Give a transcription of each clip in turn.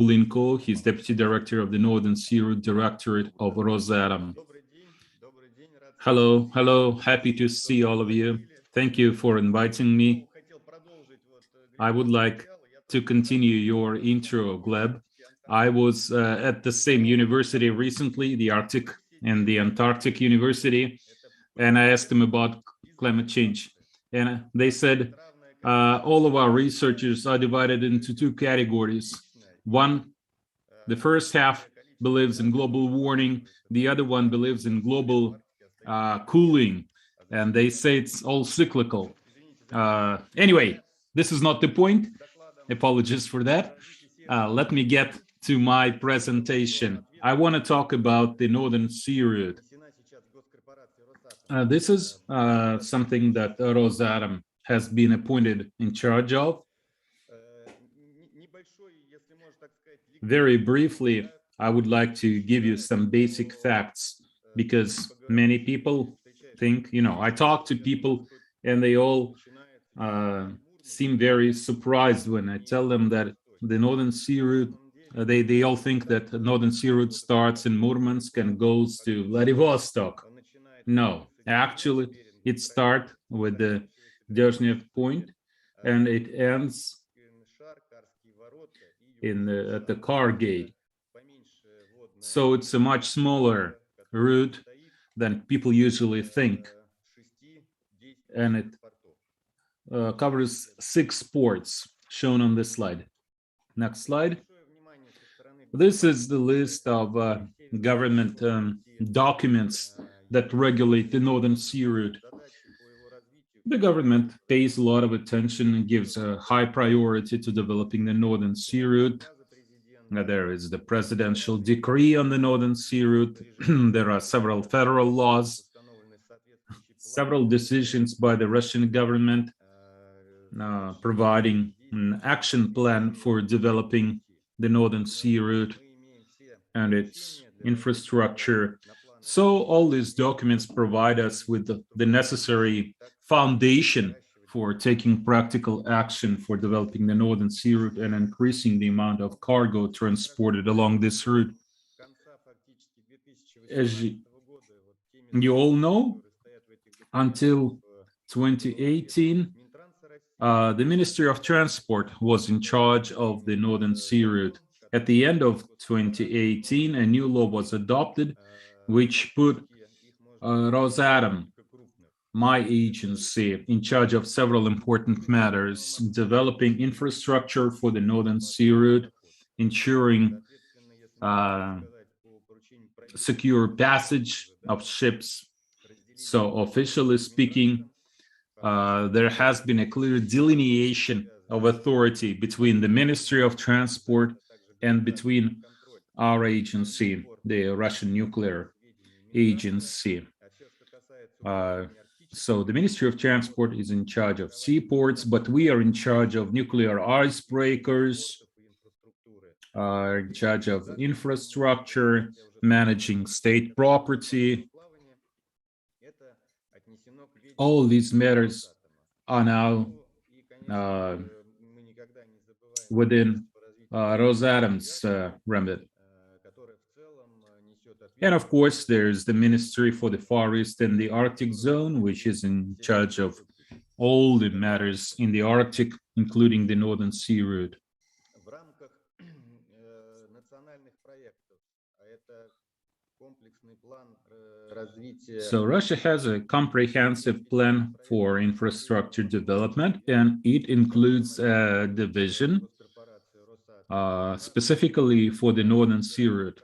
Kulinko. He's Deputy Director of the Northern Sea Route Directorate of Rosatom. Hello, hello, happy to see all of you. Thank you for inviting me. I would like to continue your intro, Gleb. I was at the same university recently, the Arctic and the Antarctic University, and I asked them about climate change. And they said all of our researchers are divided into two categories. One, the first half believes in global warming, the other one believes in global cooling, and they say it's all cyclical. Anyway, this is not the point. Apologies for that. Let me get to my presentation. I want to talk about the Northern Sea Route. This is something that Rosatom has been appointed in charge of. Very briefly, I would like to give you some basic facts, because many people think, I talk to people and they all seem very surprised when I tell them that the Northern Sea Route, they all think that the Northern Sea Route starts in Murmansk and goes to Vladivostok. No, actually, it starts with the Derzhnev Point and it ends at the Car Gate. So it's a much smaller route than people usually think. And it covers 6 ports shown on this slide. Next slide. This is the list of government documents that regulate the Northern Sea Route. The government pays a lot of attention and gives a high priority to developing the Northern Sea Route. There is the presidential decree on the Northern Sea Route. There are several federal laws, several decisions by the Russian government providing an action plan for developing the Northern Sea Route and its infrastructure. So all these documents provide us with the necessary foundation for taking practical action for developing the Northern Sea Route and increasing the amount of cargo transported along this route. As you all know, until 2018, the Ministry of Transport was in charge of the Northern Sea Route. At the end of 2018, a new law was adopted, which put Rosatom, my agency, in charge of several important matters: developing infrastructure for the Northern Sea Route, ensuring secure passage of ships. So officially speaking, there has been a clear delineation of authority between the Ministry of Transport and between our agency, the Russian Nuclear Agency. So the Ministry of Transport is in charge of seaports, but we are in charge of nuclear icebreakers, in charge of infrastructure, managing state property. All these matters are now within Rosatom's remit. And of course, there's the Ministry for the Far East and the Arctic Zone, which is in charge of all the matters in the Arctic, including the Northern Sea Route. So Russia has a comprehensive plan for infrastructure development, and it includes a division specifically for the Northern Sea Route.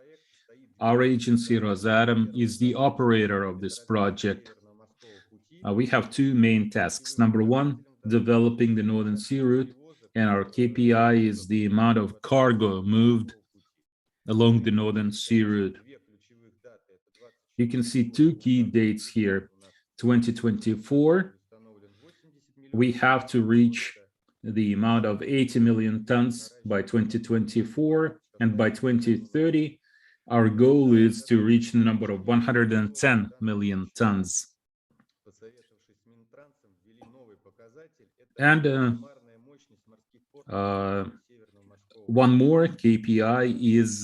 Our agency, Rosatom, is the operator of this project. We have 2 main tasks. Number 1, developing the Northern Sea Route, and our KPI is the amount of cargo moved along the Northern Sea Route. You can see 2 key dates here. 2024, we have to reach the amount of 80 million tons by 2024, and by 2030, our goal is to reach the number of 110 million tons. And One more KPI is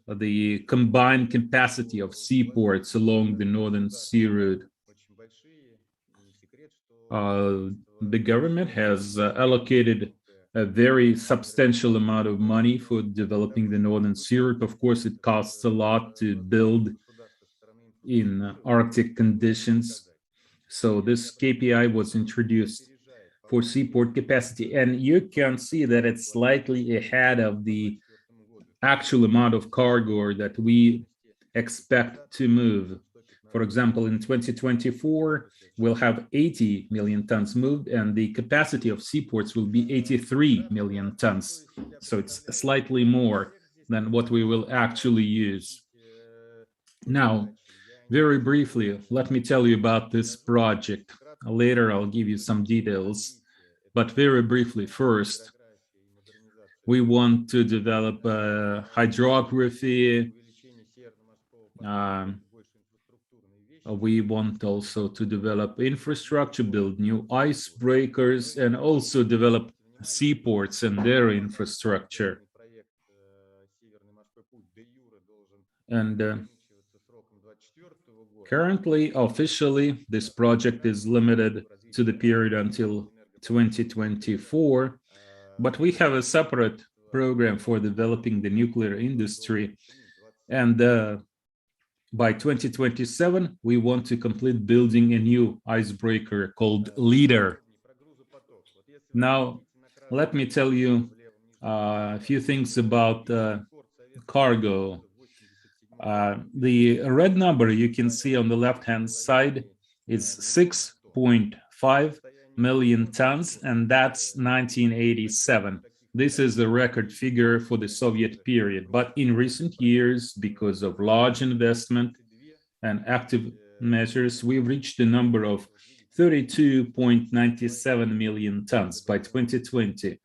the combined capacity of seaports along the Northern Sea route. The government has allocated a very substantial amount of money for developing the Northern Sea route. Of course, it costs a lot to build in Arctic conditions. So this KPI was introduced for seaport capacity, and you can see that it's slightly ahead of the actual amount of cargo that we expect to move. For example, in 2024, we'll have 80 million tons moved, and the capacity of seaports will be 83 million tons. So it's slightly more than what we will actually use. Now, very briefly, let me tell you about this project. Later, I'll give you some details. But very briefly, first, we want to develop hydrography. We want also to develop infrastructure, build new icebreakers, and also develop seaports and their infrastructure. And currently, officially, this project is limited to the period until 2024, but we have a separate program for developing the nuclear industry. And by 2027, we want to complete building a new icebreaker called Leader. Now, let me tell you a few things about cargo. The red number you can see on the left-hand side is 6.5 million tons, and that's 1987. This is the record figure for the Soviet period. But in recent years, because of large investment and active measures, we've reached the number of 32.97 million tons by 2020.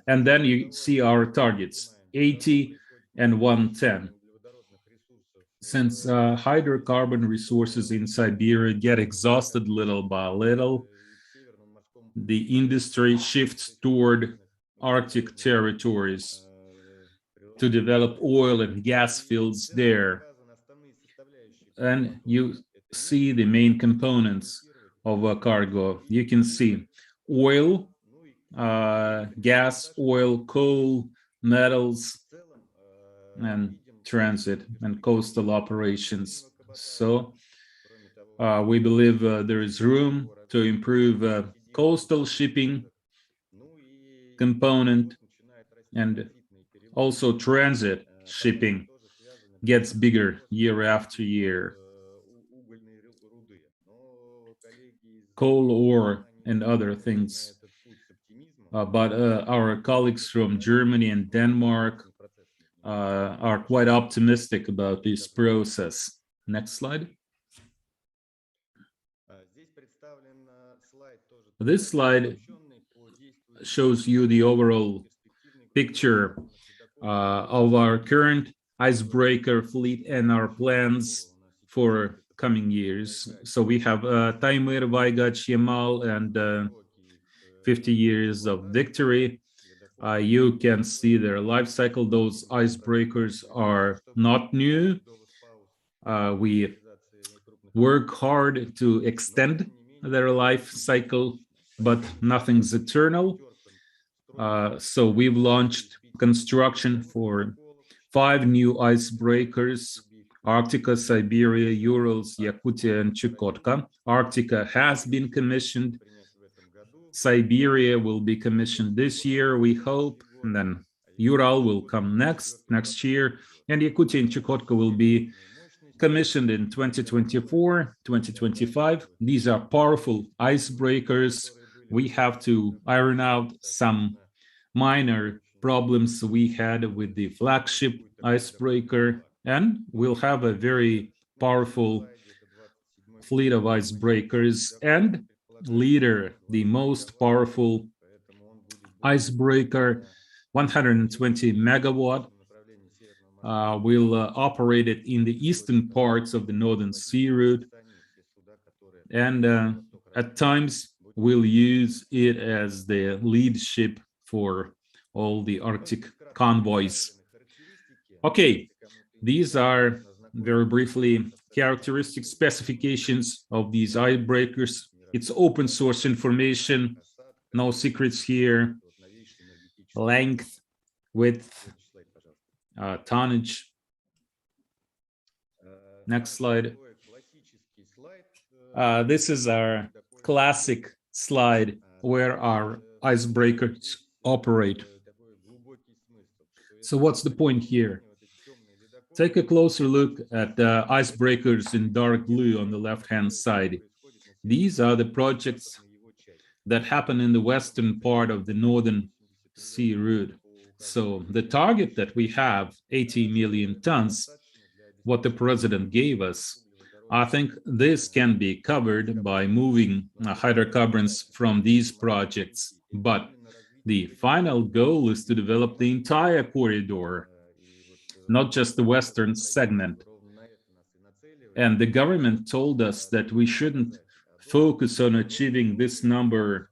And then you see our targets, 80 and 110. Since hydrocarbon resources in Siberia get exhausted little by little, the industry shifts toward Arctic territories to develop oil and gas fields there. And you see the main components of a cargo. You can see oil, gas, oil, coal, metals, and transit and coastal operations. So we believe there is room to improve coastal shipping component, and also transit shipping gets bigger year after year. Coal ore and other things. But our colleagues from Germany and Denmark are quite optimistic about this process. Next slide. This slide shows you the overall picture of our current icebreaker fleet and our plans for coming years. So we have Taimyr, Vaigach, Yamal, and 50 years of victory. You can see their life cycle. Those icebreakers are not new. We work hard to extend their life cycle, but nothing's eternal. So we've launched construction for 5 new icebreakers: Arctica, Siberia, Urals, Yakutia, and Chukotka. Arctica has been commissioned. Siberia will be commissioned this year, we hope, and then Ural will come next year, and Yakutia and Chukotka will be commissioned in 2024, 2025. These are powerful icebreakers. We have to iron out some minor problems we had with the flagship icebreaker, and we'll have a very powerful fleet of icebreakers. And Leader, the most powerful icebreaker, 120 megawatt, will operate it in the eastern parts of the Northern Sea route, and at times we'll use it as the lead ship for all the Arctic convoys. Okay, these are very briefly characteristic specifications of these icebreakers. It's open source information, no secrets here. Length, width, tonnage. Next slide. This is our classic slide where our icebreakers operate. So what's the point here? Take a closer look at the icebreakers in dark blue on the left-hand side. These are the projects that happen in the western part of the Northern Sea route. So the target that we have, 80 million tons, what the president gave us, I think this can be covered by moving hydrocarbons from these projects. But the final goal is to develop the entire corridor, not just the western segment. And the government told us that we shouldn't focus on achieving this number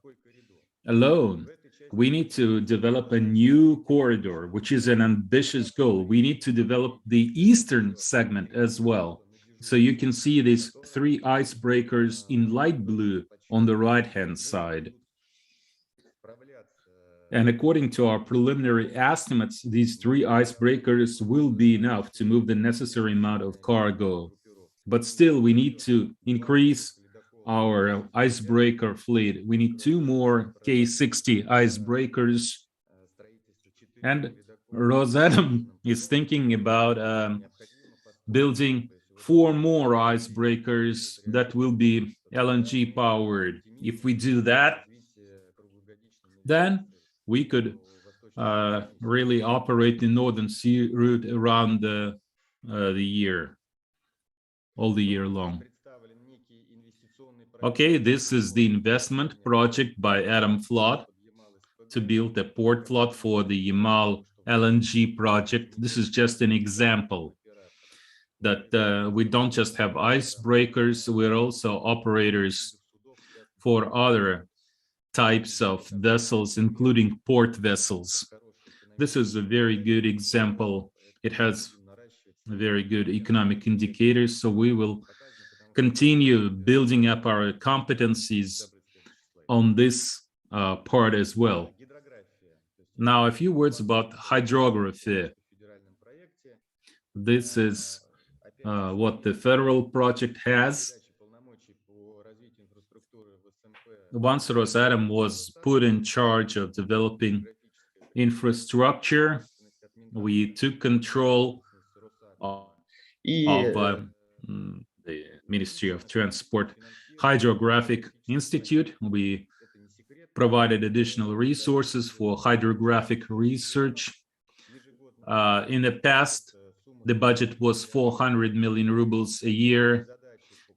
alone. We need to develop a new corridor, which is an ambitious goal. We need to develop the eastern segment as well. So you can see these 3 icebreakers in light blue on the right-hand side. And according to our preliminary estimates, these 3 icebreakers will be enough to move the necessary amount of cargo. But still, we need to increase our icebreaker fleet. We need 2 more K60 icebreakers. And Rosatom is thinking about building 4 more icebreakers that will be LNG powered. If we do that, then we could really operate the Northern Sea route around the year, all the year long. Okay, this is the investment project by Adam Flood to build a port flood for the Yamal LNG project. This is just an example that we don't just have icebreakers, we're also operators for other types of vessels, including port vessels. This is a very good example. It has very good economic indicators, so we will continue building up our competencies on this part as well. Now, a few words about hydrography. This is what the federal project has. Once Rosatom was put in charge of developing infrastructure, we took control of the Ministry of Transport Hydrographic Institute. We provided additional resources for hydrographic research. In the past, the budget was 400 million rubles a year.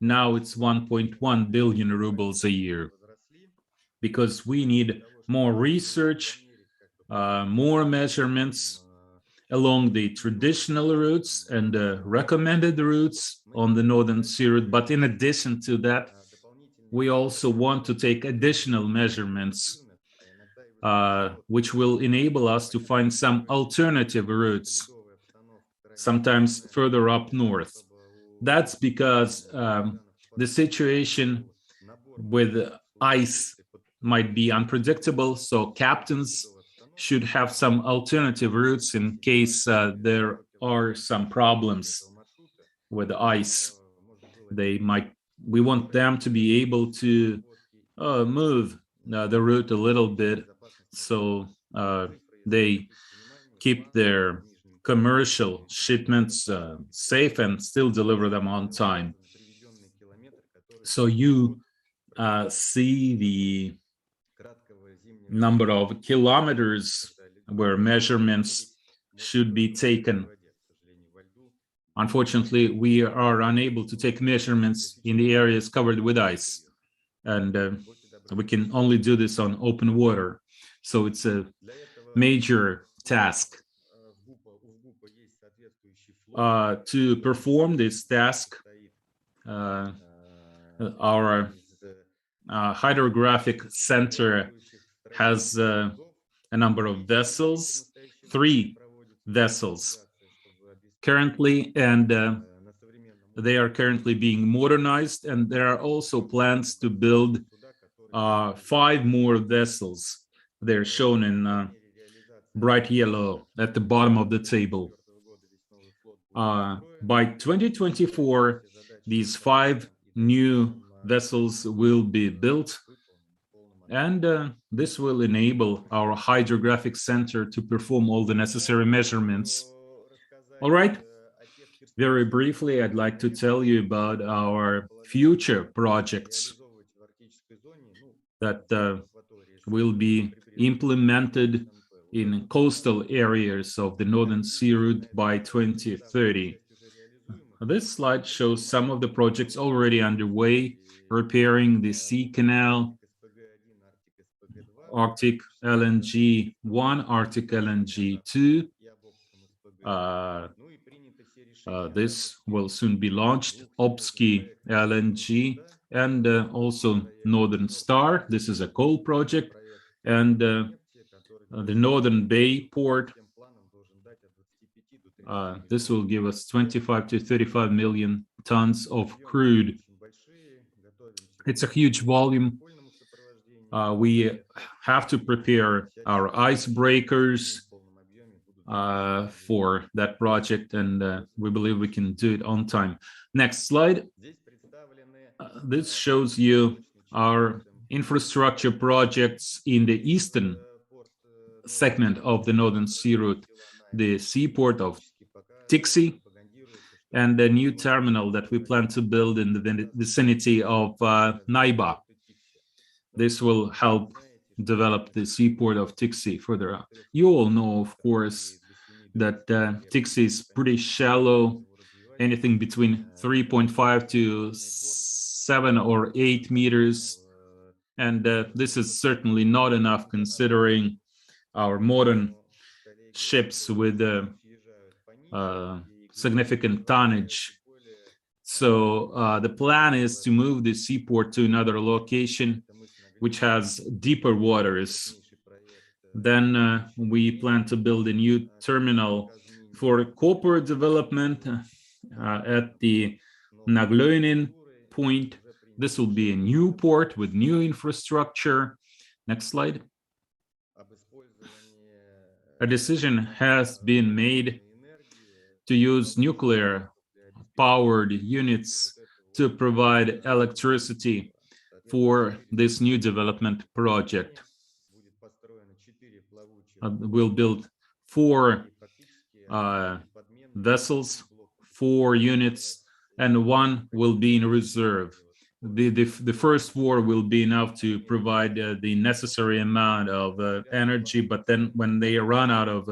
Now it's 1.1 billion rubles a year, because we need more research, more measurements along the traditional routes and recommended routes on the Northern Sea route. But in addition to that, we also want to take additional measurements, which will enable us to find some alternative routes, sometimes further up north. That's because the situation with ice might be unpredictable, so captains should have some alternative routes in case there are some problems with ice. We want them to be able to move the route a little bit, so they keep their commercial shipments safe and still deliver them on time. So you see the number of kilometers where measurements should be taken. Unfortunately, we are unable to take measurements in the areas covered with ice, and we can only do this on open water. So it's a major task. To perform this task, our hydrographic center has a number of vessels, 3 vessels currently, and they are currently being modernized, and there are also plans to build 5 more vessels. They're shown in bright yellow at the bottom of the table. By 2024, these 5 new vessels will be built, and this will enable our hydrographic center to perform all the necessary measurements. All right, very briefly, I'd like to tell you about our future projects that will be implemented in coastal areas of the Northern Sea route by 2030. This slide shows some of the projects already underway, repairing the sea canal, Arctic LNG 1, Arctic LNG 2. This will soon be launched, Obsky LNG, and also Northern Star. This is a coal project, and the Northern Bay port. This will give us 25 to 35 million tons of crude. It's a huge volume. We have to prepare our icebreakers for that project, and we believe we can do it on time. Next slide. This shows you our infrastructure projects in the eastern segment of the Northern Sea route, the seaport of Tiksi, and the new terminal that we plan to build in the vicinity of Naiba. This will help develop the seaport of Tiksi further out. You all know, of course, that Tiksi is pretty shallow, anything between 3.5 to 7 or 8 meters, and this is certainly not enough considering our modern ships with significant tonnage. So the plan is to move the seaport to another location which has deeper waters. Then we plan to build a new terminal for copper development at the Naglöinen point. This will be a new port with new infrastructure. Next slide. A decision has been made to use nuclear-powered units to provide electricity for this new development project. We'll build 4 vessels, 4 units, and 1 will be in reserve. The first 4 will be enough to provide the necessary amount of energy, but then when they run out of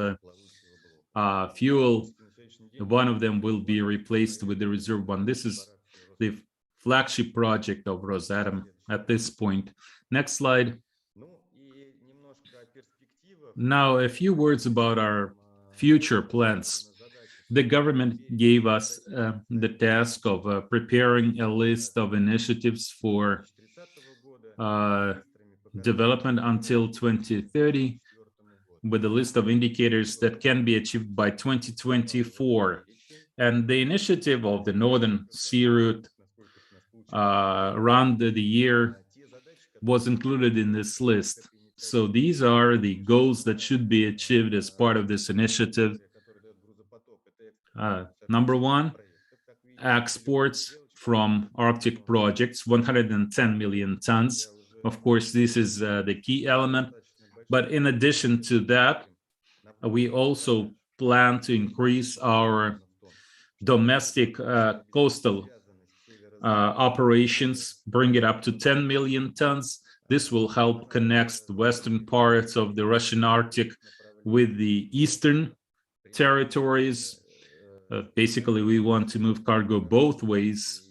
fuel, one of them will be replaced with the reserve one. This is the flagship project of Rosatom at this point. Next slide. Now, a few words about our future plans. The government gave us the task of preparing a list of initiatives for development until 2030, with a list of indicators that can be achieved by 2024. And the initiative of the Northern Sea route around the year was included in this list. So these are the goals that should be achieved as part of this initiative. Number 1, exports from Arctic projects, 110 million tons. Of course, this is the key element. But in addition to that, we also plan to increase our domestic coastal operations, bring it up to 10 million tons. This will help connect the western parts of the Russian Arctic with the eastern territories. Basically, we want to move cargo both ways.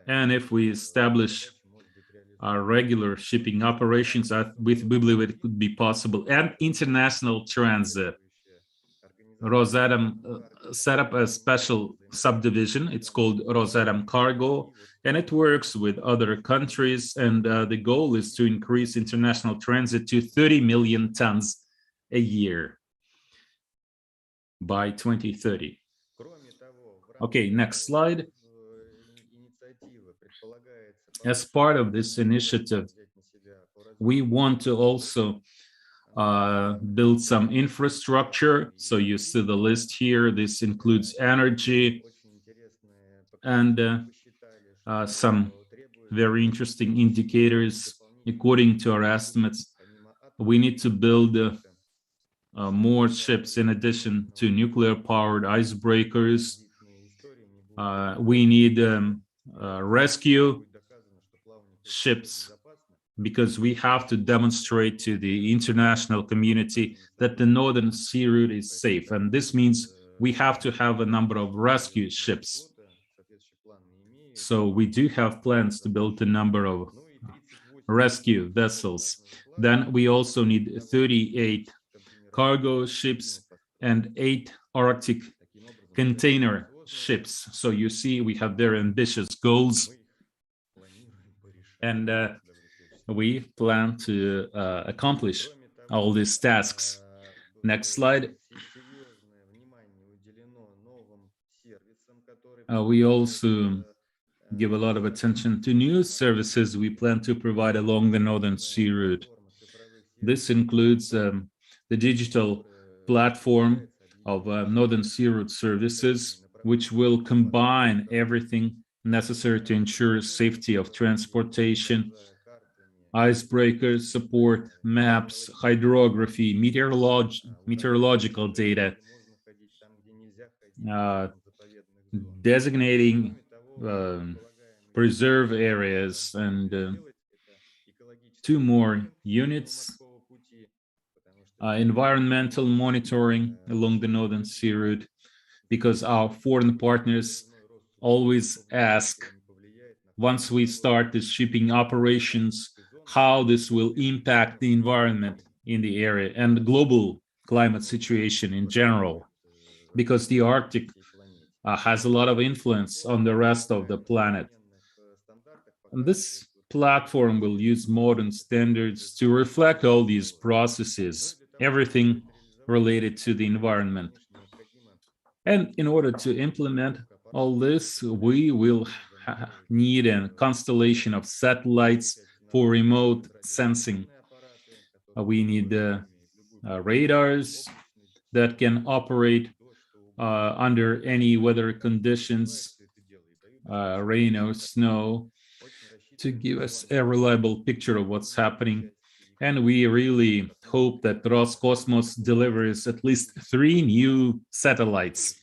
And if we establish our regular shipping operations, we believe it could be possible, and international transit. Rosatom set up a special subdivision. It's called Rosatom Cargo, and it works with other countries. And the goal is to increase international transit to 30 million tons a year by 2030. Okay, next slide. As part of this initiative, we want to also build some infrastructure. So you see the list here. This includes energy and some very interesting indicators. According to our estimates, we need to build more ships in addition to nuclear-powered icebreakers. We need rescue ships because we have to demonstrate to the international community that the Northern Sea route is safe. And this means we have to have a number of rescue ships. So we do have plans to build a number of rescue vessels. Then we also need 38 cargo ships and 8 Arctic container ships. So you see, we have very ambitious goals. And we plan to accomplish all these tasks. Next slide. We also give a lot of attention to new services we plan to provide along the Northern Sea route. This includes the digital platform of Northern Sea route services, which will combine everything necessary to ensure safety of transportation. Icebreakers support maps, hydrography, meteorological data, designating preserve areas, and 2 more units, environmental monitoring along the Northern Sea route, because our foreign partners always ask, once we start the shipping operations, how this will impact the environment in the area and the global climate situation in general, because the Arctic has a lot of influence on the rest of the planet. And this platform will use modern standards to reflect all these processes, everything related to the environment. And in order to implement all this, we will need a constellation of satellites for remote sensing. We need radars that can operate under any weather conditions, rain or snow, to give us a reliable picture of what's happening. And we really hope that Roscosmos delivers at least 3 new satellites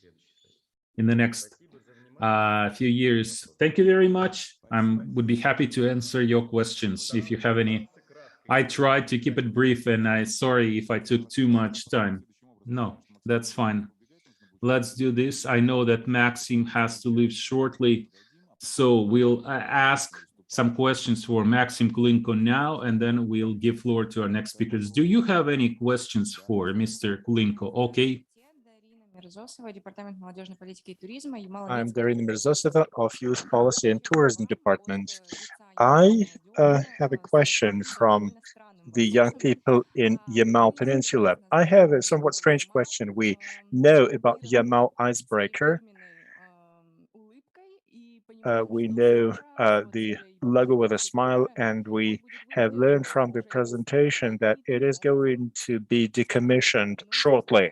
in the next few years. Thank you very much. I would be happy to answer your questions if you have any. I tried to keep it brief, and I'm sorry if I took too much time. No, that's fine. Let's do this. I know that Maxim has to leave shortly, so we'll ask some questions for Maxim Kulinko now, and then we'll give floor to our next speakers. Do you have any questions for Mr. Kulinko? Okay. I'm Darina Mirzosova of Youth Policy and Tourism Department. I have a question from the young people in Yamal Peninsula. I have a somewhat strange question. We know about Yamal Icebreaker. We know the logo with a smile, and we have learned from the presentation that it is going to be decommissioned shortly,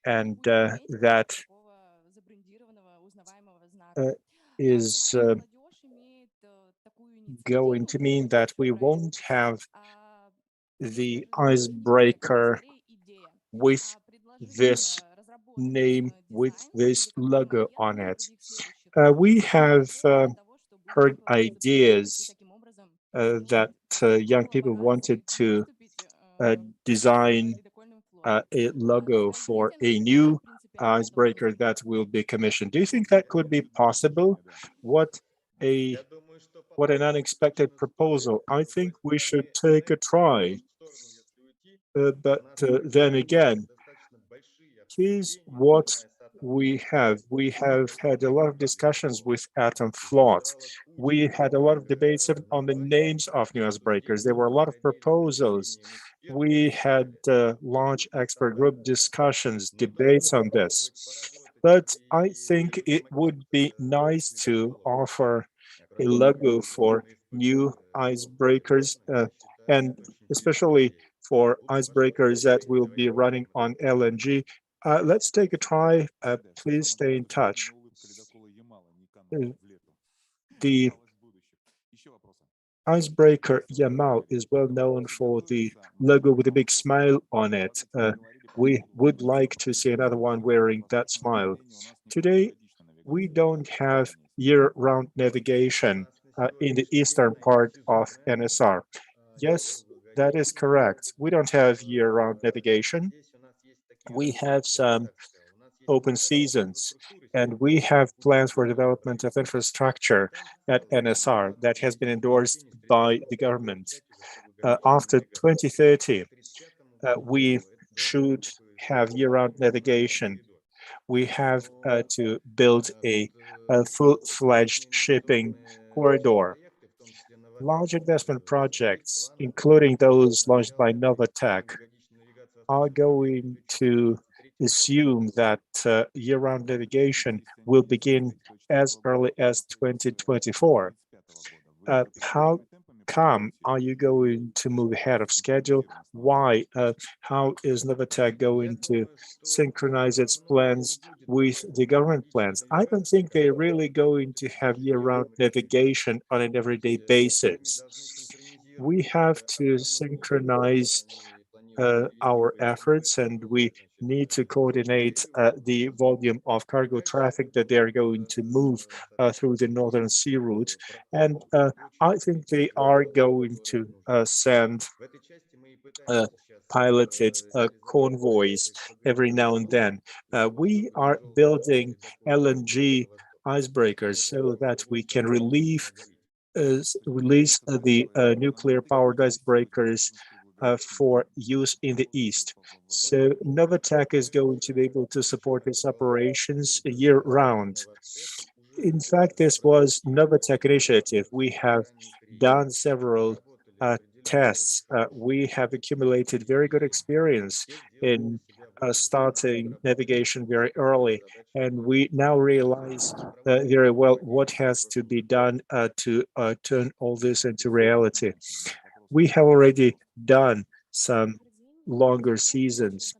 and that is going to mean that we won't have the icebreaker with this name, with this logo on it. We have heard ideas that young people wanted to design a logo for a new icebreaker that will be commissioned. Do you think that could be possible? What an unexpected proposal. I think we should take a try. But then again, Here's what we have. We have had a lot of discussions with Atom Float. We had a lot of debates on the names of new icebreakers. There were a lot of proposals. We had large expert group discussions, debates on this. But I think it would be nice to offer a logo for new icebreakers, and especially for icebreakers that will be running on LNG. Let's take a try. Please stay in touch. The Icebreaker Yamal is well known for the logo with a big smile on it. We would like to see another one wearing that smile. Today, we don't have year-round navigation in the eastern part of NSR. Yes, that is correct. We don't have year-round navigation. We have some open seasons, and we have plans for development of infrastructure at NSR that has been endorsed by the government. After 2030, we should have year-round navigation. We have to build a full-fledged shipping corridor. Large investment projects, including those launched by Novatech, are going to assume that year-round navigation will begin as early as 2024. How come are you going to move ahead of schedule? Why? How is Novatech going to synchronize its plans with the government plans? I don't think they're really going to have year-round navigation on an everyday basis. We have to synchronize our efforts, and we need to coordinate the volume of cargo traffic that they're going to move through the Northern Sea route. And I think they are going to send piloted convoys every now and then. We are building LNG icebreakers so that we can release the nuclear-powered icebreakers for use in the East. So Novatech is going to be able to support its operations year-round. In fact, this was Novatech initiative. We have done several tests. We have accumulated very good experience in starting navigation very early, and we now realize very well what has to be done to turn all this into reality. We have already done some longer seasons.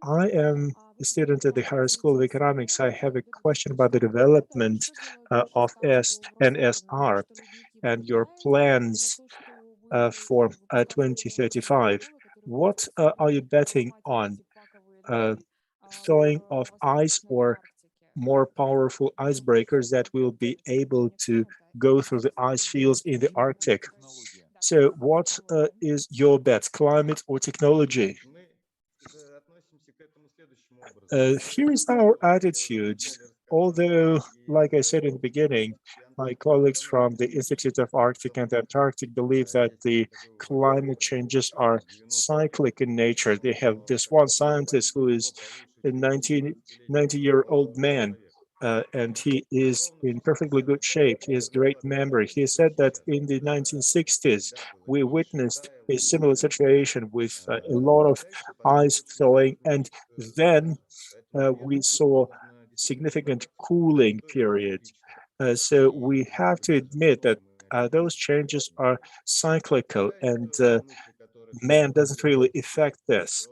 I am a student at the Higher School of Economics. I have a question about the development of NSR and your plans for 2035. What are you betting on? Thawing of ice or more powerful icebreakers that will be able to go through the ice fields in the Arctic? So what is your bet, climate or technology? Here is our attitude. Although, like I said in the beginning, my colleagues from the Institute of Arctic and Antarctic believe that the climate changes are cyclic in nature. They have this one scientist who is a 90-year-old man, and he is in perfectly good shape. He has great memory. He said that in the 1960s, we witnessed a similar situation with a lot of ice thawing, and then we saw significant cooling period. So we have to admit that those changes are cyclical, and man doesn't really affect this.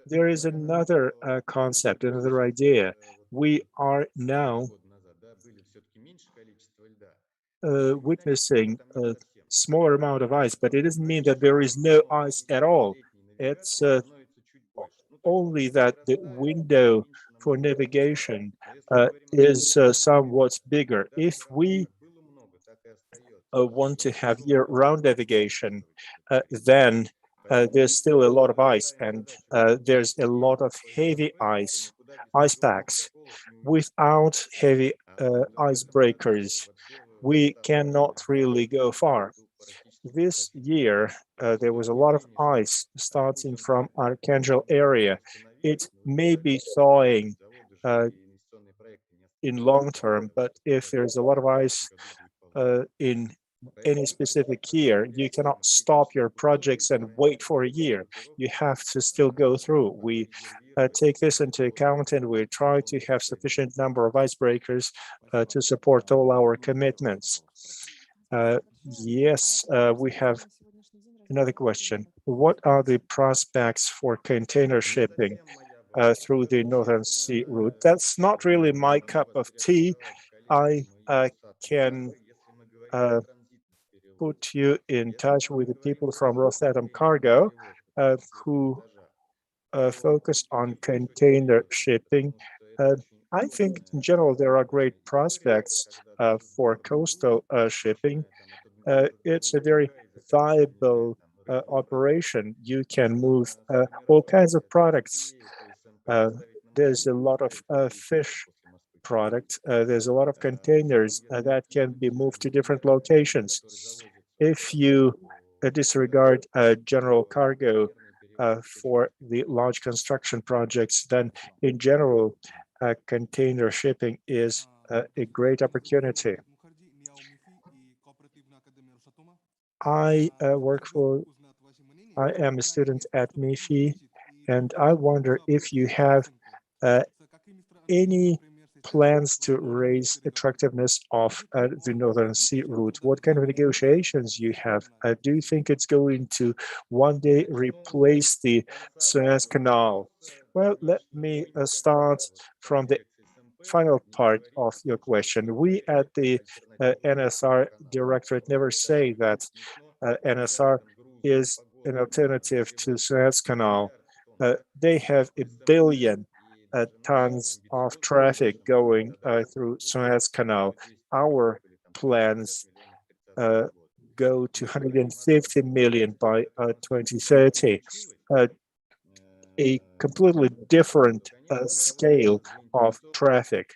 There is another concept, another idea. We are now witnessing a smaller amount of ice, but it doesn't mean that there is no ice at all. It's only that the window for navigation is somewhat bigger. If we want to have year-round navigation, then there's still a lot of ice, and there's a lot of heavy ice packs. Without heavy icebreakers, we cannot really go far. This year, there was a lot of ice starting from Archangel area. it may be thawing in long term, but if there's a lot of ice in any specific year, you cannot stop your projects and wait for a year. You have to still go through. We take this into account, and we try to have sufficient number of icebreakers to support all our commitments. Yes, we have another question. What are the prospects for container shipping through the Northern Sea route? That's not really my cup of tea. I can put you in touch with the people from Rotterdam Cargo who focus on container shipping. I think in general there are great prospects for coastal shipping. It's a very viable operation. You can move all kinds of products. There's a lot of fish product. There's a lot of containers that can be moved to different locations. If you disregard general cargo for the large construction projects, then in general, container shipping is a great opportunity. I am a student at MIFI, and I wonder if you have any plans to raise attractiveness of the Northern Sea route. What kind of negotiations you have? Do you think it's going to one day replace the Suez Canal? Well, let me start from the final part of your question. We at the NSR Directorate never say that NSR is an alternative to Suez Canal. They have 1 billion tons of traffic going through Suez Canal. Our plans go to 150 million by 2030. A completely different scale of traffic.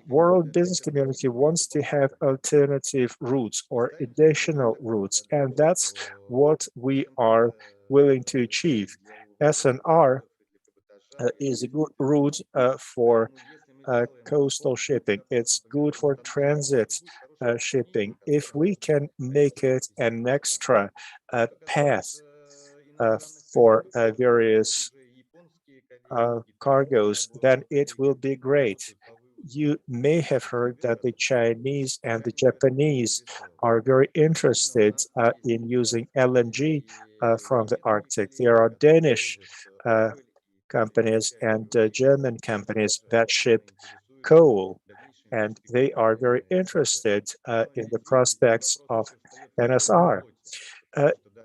World business community wants to have alternative routes or additional routes, and that's what we are willing to achieve. SNR is a good route for coastal shipping. It's good for transit shipping. If we can make it an extra path for various cargoes, then it will be great. You may have heard that the Chinese and the Japanese are very interested in using LNG from the Arctic. There are Danish companies and German companies that ship coal, and they are very interested in the prospects of NSR.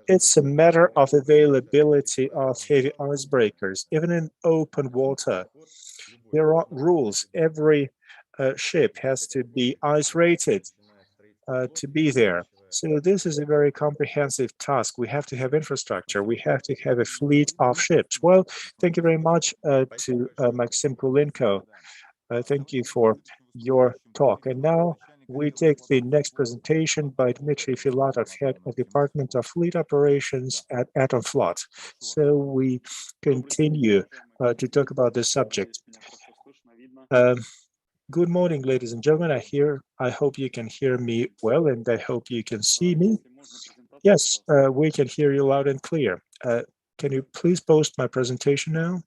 It's a matter of availability of heavy icebreakers, even in open water. There are rules. Every ship has to be ice rated to be there. So this is a very comprehensive task. We have to have infrastructure. We have to have a fleet of ships. Well, thank you very much to Maxim Kulinko. Thank you for your talk. And now we take the next presentation by Dmitry Filatov, Head of Department of Fleet Operations at Atomflot. So we continue to talk about this subject. Good morning, ladies and gentlemen. I hope you can hear me well, and I hope you can see me. Yes, we can hear you loud and clear. Can you please post my presentation now?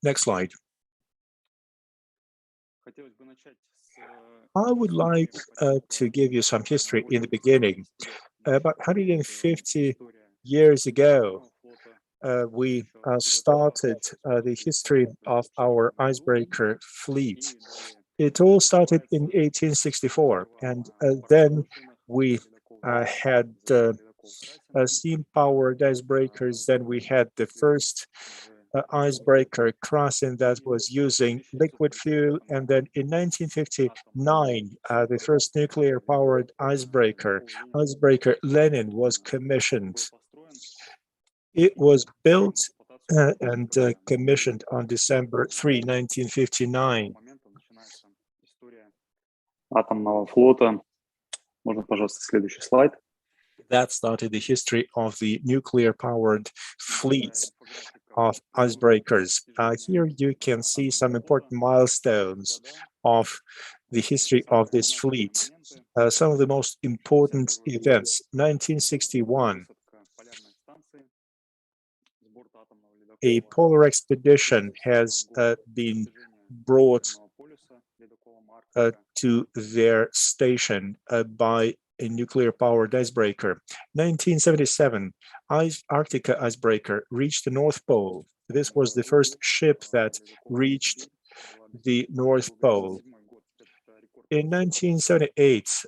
Next slide. I would like to give you some history in the beginning. About 150 years ago, we started the history of our icebreaker fleet. It all started in 1864, and then we had steam-powered icebreakers. Then we had the first icebreaker crossing that was using liquid fuel, and then in 1959, the first nuclear-powered icebreaker Lenin, was commissioned. It was built and commissioned on December 3, 1959. Атомного флота. Можно, пожалуйста, следующий слайд. That started the history of the nuclear-powered fleet of icebreakers. Here you can see some important milestones of the history of this fleet. Some of the most important events. 1961, a polar expedition has been brought to their station by a nuclear-powered icebreaker. 1977, Arctica icebreaker reached the North Pole. This was the first ship that reached the North Pole. In 1978,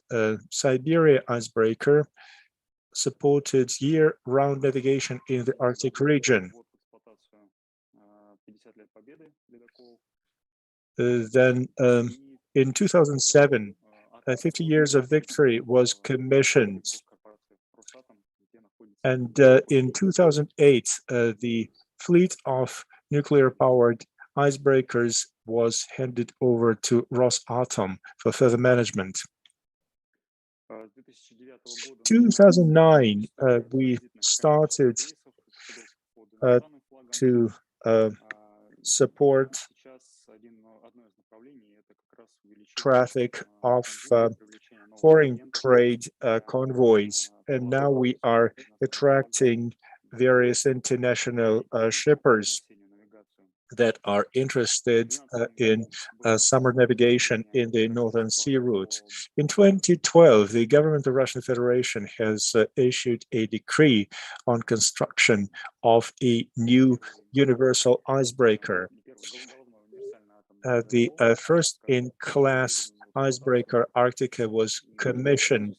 Siberia icebreaker supported year-round navigation in the Arctic region. Then in 2007, 50 Years of Victory was commissioned. And in 2008, the fleet of nuclear-powered icebreakers was handed over to Rosatom for further management. 2009, we started to support traffic of foreign trade convoys, and now we are attracting various international shippers that are interested in summer navigation in the Northern Sea route. In 2012, the government of Russian Federation has issued a decree on construction of a new universal icebreaker. The first-in-class icebreaker Arctica was commissioned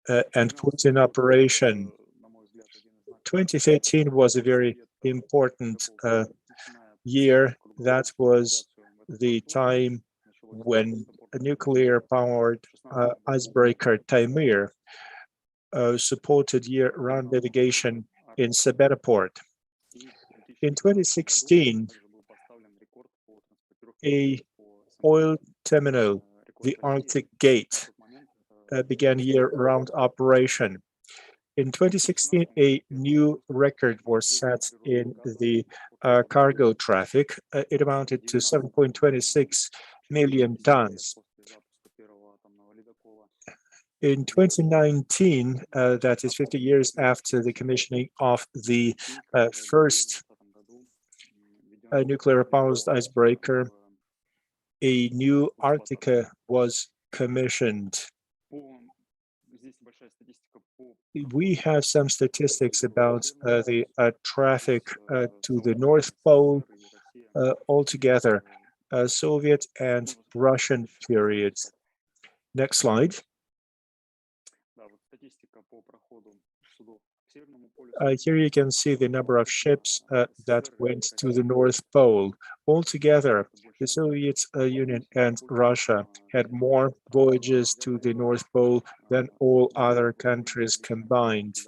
and put in operation. 2013 was a very important year. That was the time when a nuclear-powered icebreaker Taimyr supported year-round navigation in Sevastopol. In 2016, a oil terminal, the Arctic Gate, began year-round operation. In 2016, a new record was set in the cargo traffic. It amounted to 7.26 million tons. In 2019, that is 50 years after the commissioning of the first nuclear-powered icebreaker, a new Arctica was commissioned. We have some statistics about the traffic to the North Pole altogether, Soviet and Russian periods. Next slide. Here you can see the number of ships that went to the North Pole. Altogether, the Soviet Union and Russia had more voyages to the North Pole than all other countries combined.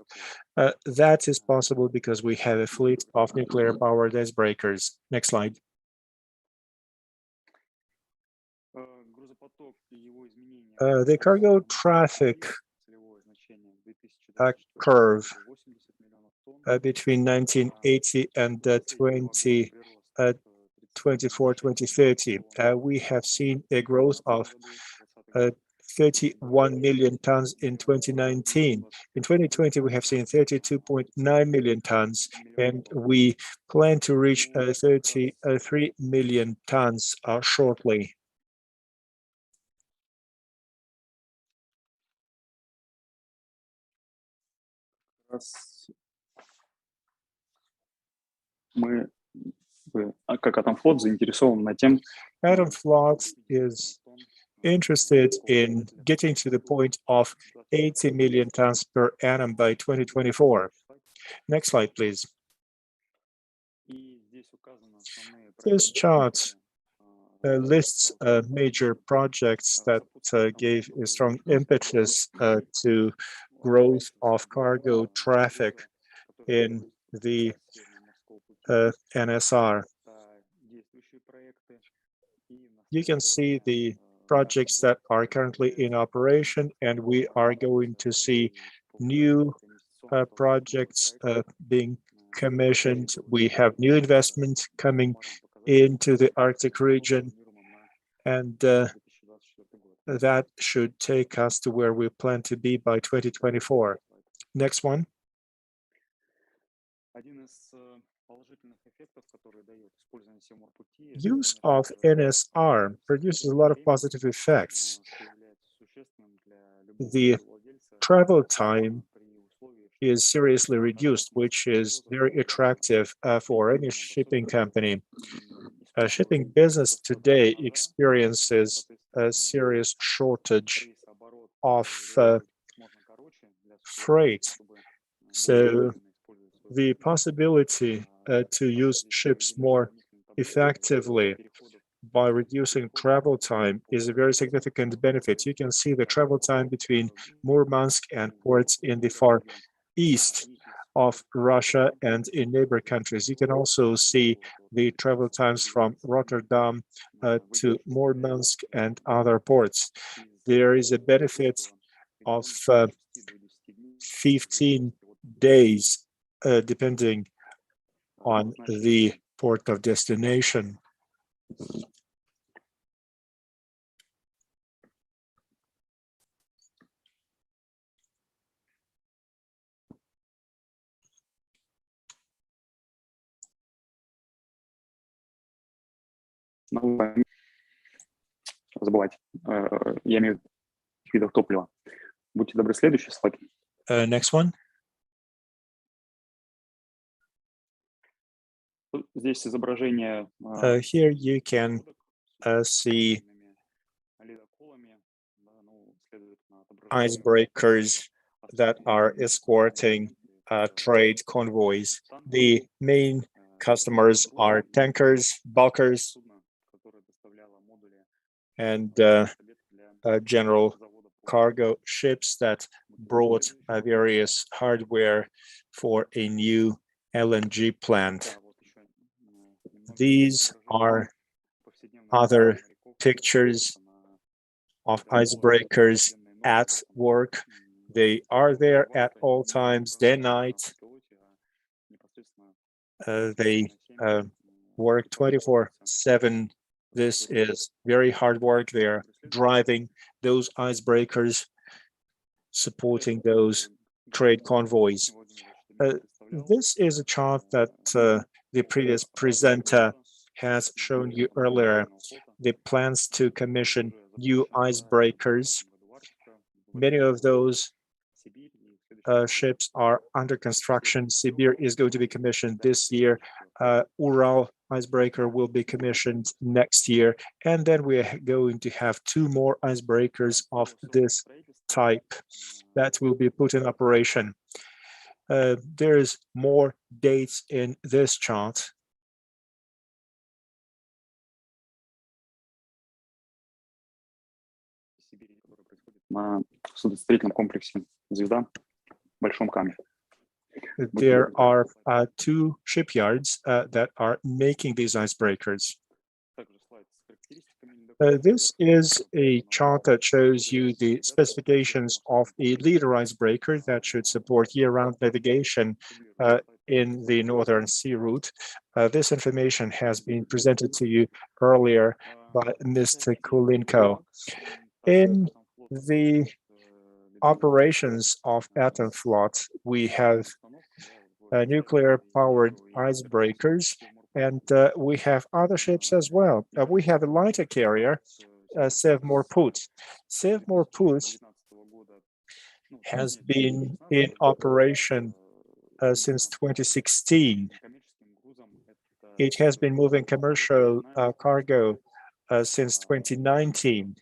That is possible because we have a fleet of nuclear-powered icebreakers. Next slide. The cargo traffic curve between 1980 and 2024-2030. We have seen a growth of 31 million tons in 2019. In 2020, we have seen 32.9 million tons, and we plan to reach 33 million tons shortly. Atomflot is interested in getting to the point of 80 million tons per annum by 2024. Next slide, please. This chart lists major projects that gave a strong impetus to growth of cargo traffic in the NSR. You can see the projects that are currently in operation, and we are going to see new projects being commissioned. We have new investment coming into the Arctic region, and that should take us to where we plan to be by 2024. Next one. Use of NSR produces a lot of positive effects. The travel time is seriously reduced, which is very attractive for any shipping company. Shipping business today experiences a serious shortage of freight. So the possibility to use ships more effectively by reducing travel time is a very significant benefit. You can see the travel time between Murmansk and ports in the far east of Russia and in neighbor countries. You can also see the travel times from Rotterdam to Murmansk and other ports. There is a benefit of 15 days, depending on the port of destination. Забывать. Я имею в виду топлива. Будьте добры, следующий слайд. Next one. Здесь изображение. Here you can see icebreakers that are escorting trade convoys. The main customers are tankers, bulkers, and general cargo ships that brought various hardware for a new LNG plant. These are other pictures of icebreakers at work. They are there at all times, day and night. They work 24/7. This is very hard work. They're driving those icebreakers, supporting those trade convoys. This is a chart that the previous presenter has shown you earlier. The plans to commission new icebreakers. Many of those ships are under construction. Sibir is going to be commissioned this year. Ural icebreaker will be commissioned next year. And then we are going to have 2 more icebreakers of this type that will be put in operation. There's more dates in this chart. На судостроительном комплексе «Звезда» в Большом Каме. There are 2 shipyards that are making these icebreakers. This is a chart that shows you the specifications of a leader icebreaker that should support year-round navigation in the Northern Sea route. This information has been presented to you earlier by Mr. Kulinko. In the operations of Atomflot, we have nuclear-powered icebreakers, and we have other ships as well. We have a lighter carrier, Sevmorput. Sevmorput has been in operation since 2016. It has been moving commercial cargo since 2019.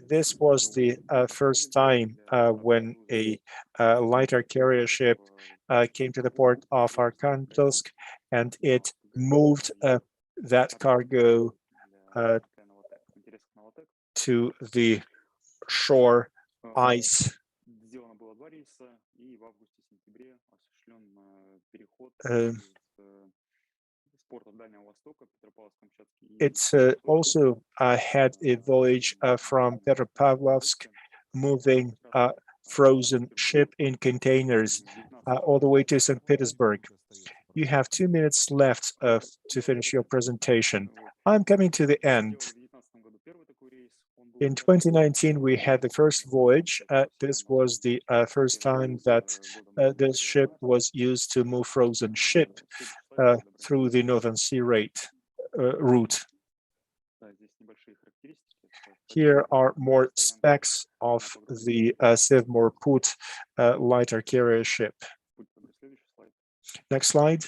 This was the first time when a lighter carrier ship came to the port of Arkhangelsk, and it moved that cargo to the shore ice. It's also had a voyage from Petropavlovsk, moving frozen ship in containers all the way to St. Petersburg. You have 2 minutes left to finish your presentation. I'm coming to the end. In 2019, we had the first voyage. This was the first time that this ship was used to move frozen ship through the Northern Sea route. Here are more specs of the Sevmorput lighter carrier ship. Next slide.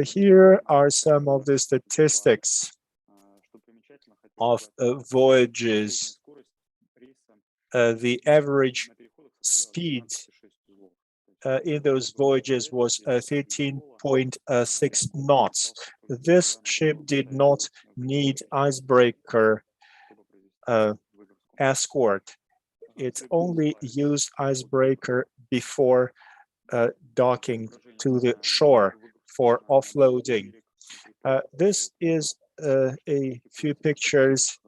Here are some of the statistics of voyages. The average speed in those voyages was 13.6 knots. This ship did not need icebreaker escort. It only used icebreaker before docking to the shore for offloading. This is a few pictures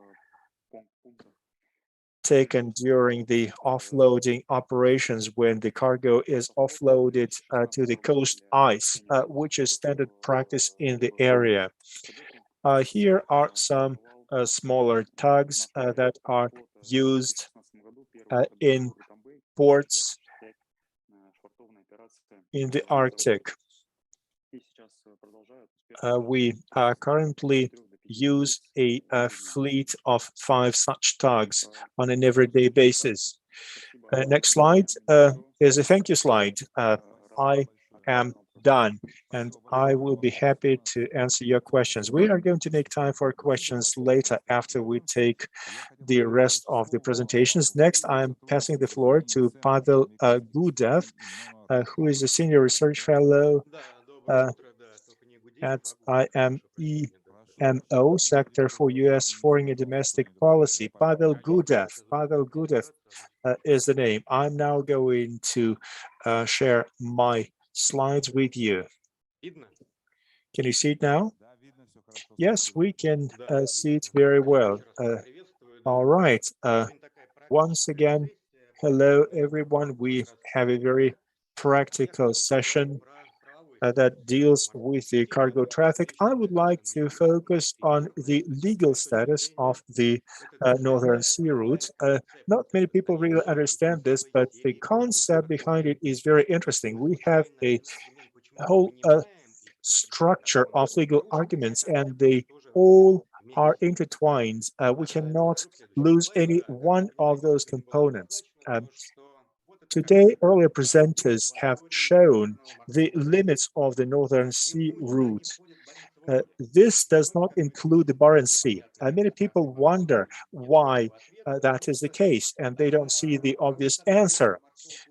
taken during the offloading operations when the cargo is offloaded to the coast ice, which is standard practice in the area. Here are some smaller tugs that are used in ports in the Arctic. We currently use a fleet of 5 such tugs on an everyday basis. Next slide is a thank you slide. I am done, and I will be happy to answer your questions. We are going to make time for questions later after we take the rest of the presentations. Next, I'm passing the floor to Pavel Gudev, who is a senior research fellow at IMEMO Sector for U.S. Foreign and Domestic Policy. Pavel Gudev. Pavel Gudev is the name. I'm now going to share my slides with you. Can you see it now? Yes, we can see it very well. All right. Once again, hello, everyone. We have a very practical session that deals with the cargo traffic. I would like to focus on the legal status of the Northern Sea route. Not many people really understand this, but the concept behind it is very interesting. We have a whole structure of legal arguments, and they all are intertwined. We cannot lose any one of those components. Today, earlier presenters have shown the limits of the Northern Sea route. This does not include the Barents Sea. Many people wonder why that is the case, and they don't see the obvious answer.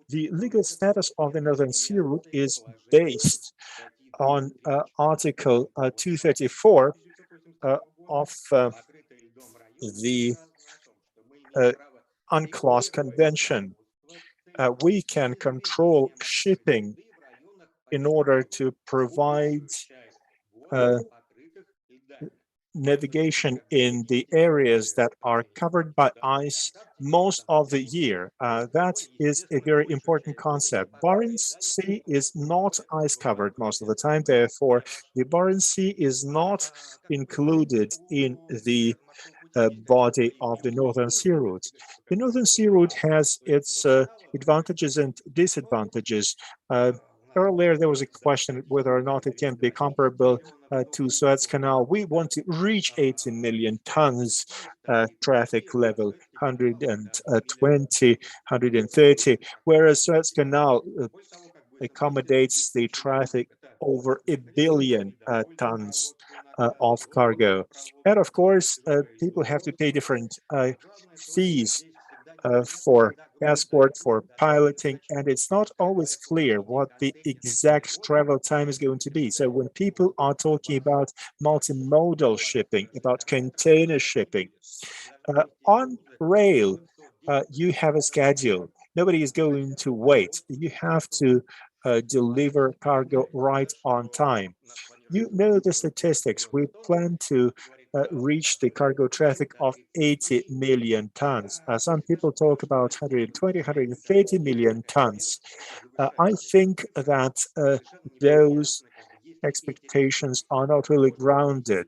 The legal status of the Northern Sea route is based on Article 234 of the UNCLOS Convention. We can control shipping in order to provide navigation in the areas that are covered by ice most of the year. That is a very important concept. Barents Sea is not ice covered most of the time, therefore the Barents Sea is not included in the body of the Northern Sea route. The Northern Sea route has its advantages and disadvantages. Earlier, there was a question whether or not it can be comparable to Suez Canal. We want to reach 80 million tons traffic level, 120, 130, whereas Suez Canal accommodates the traffic over 1 billion tons of cargo. And of course, people have to pay different fees for escort, for piloting, and it's not always clear what the exact travel time is going to be. So when people are talking about multimodal shipping, about container shipping, on rail, you have a schedule. Nobody is going to wait. You have to deliver cargo right on time. You know the statistics. We plan to reach the cargo traffic of 80 million tons. Some people talk about 120, 130 million tons. I think that those expectations are not really grounded.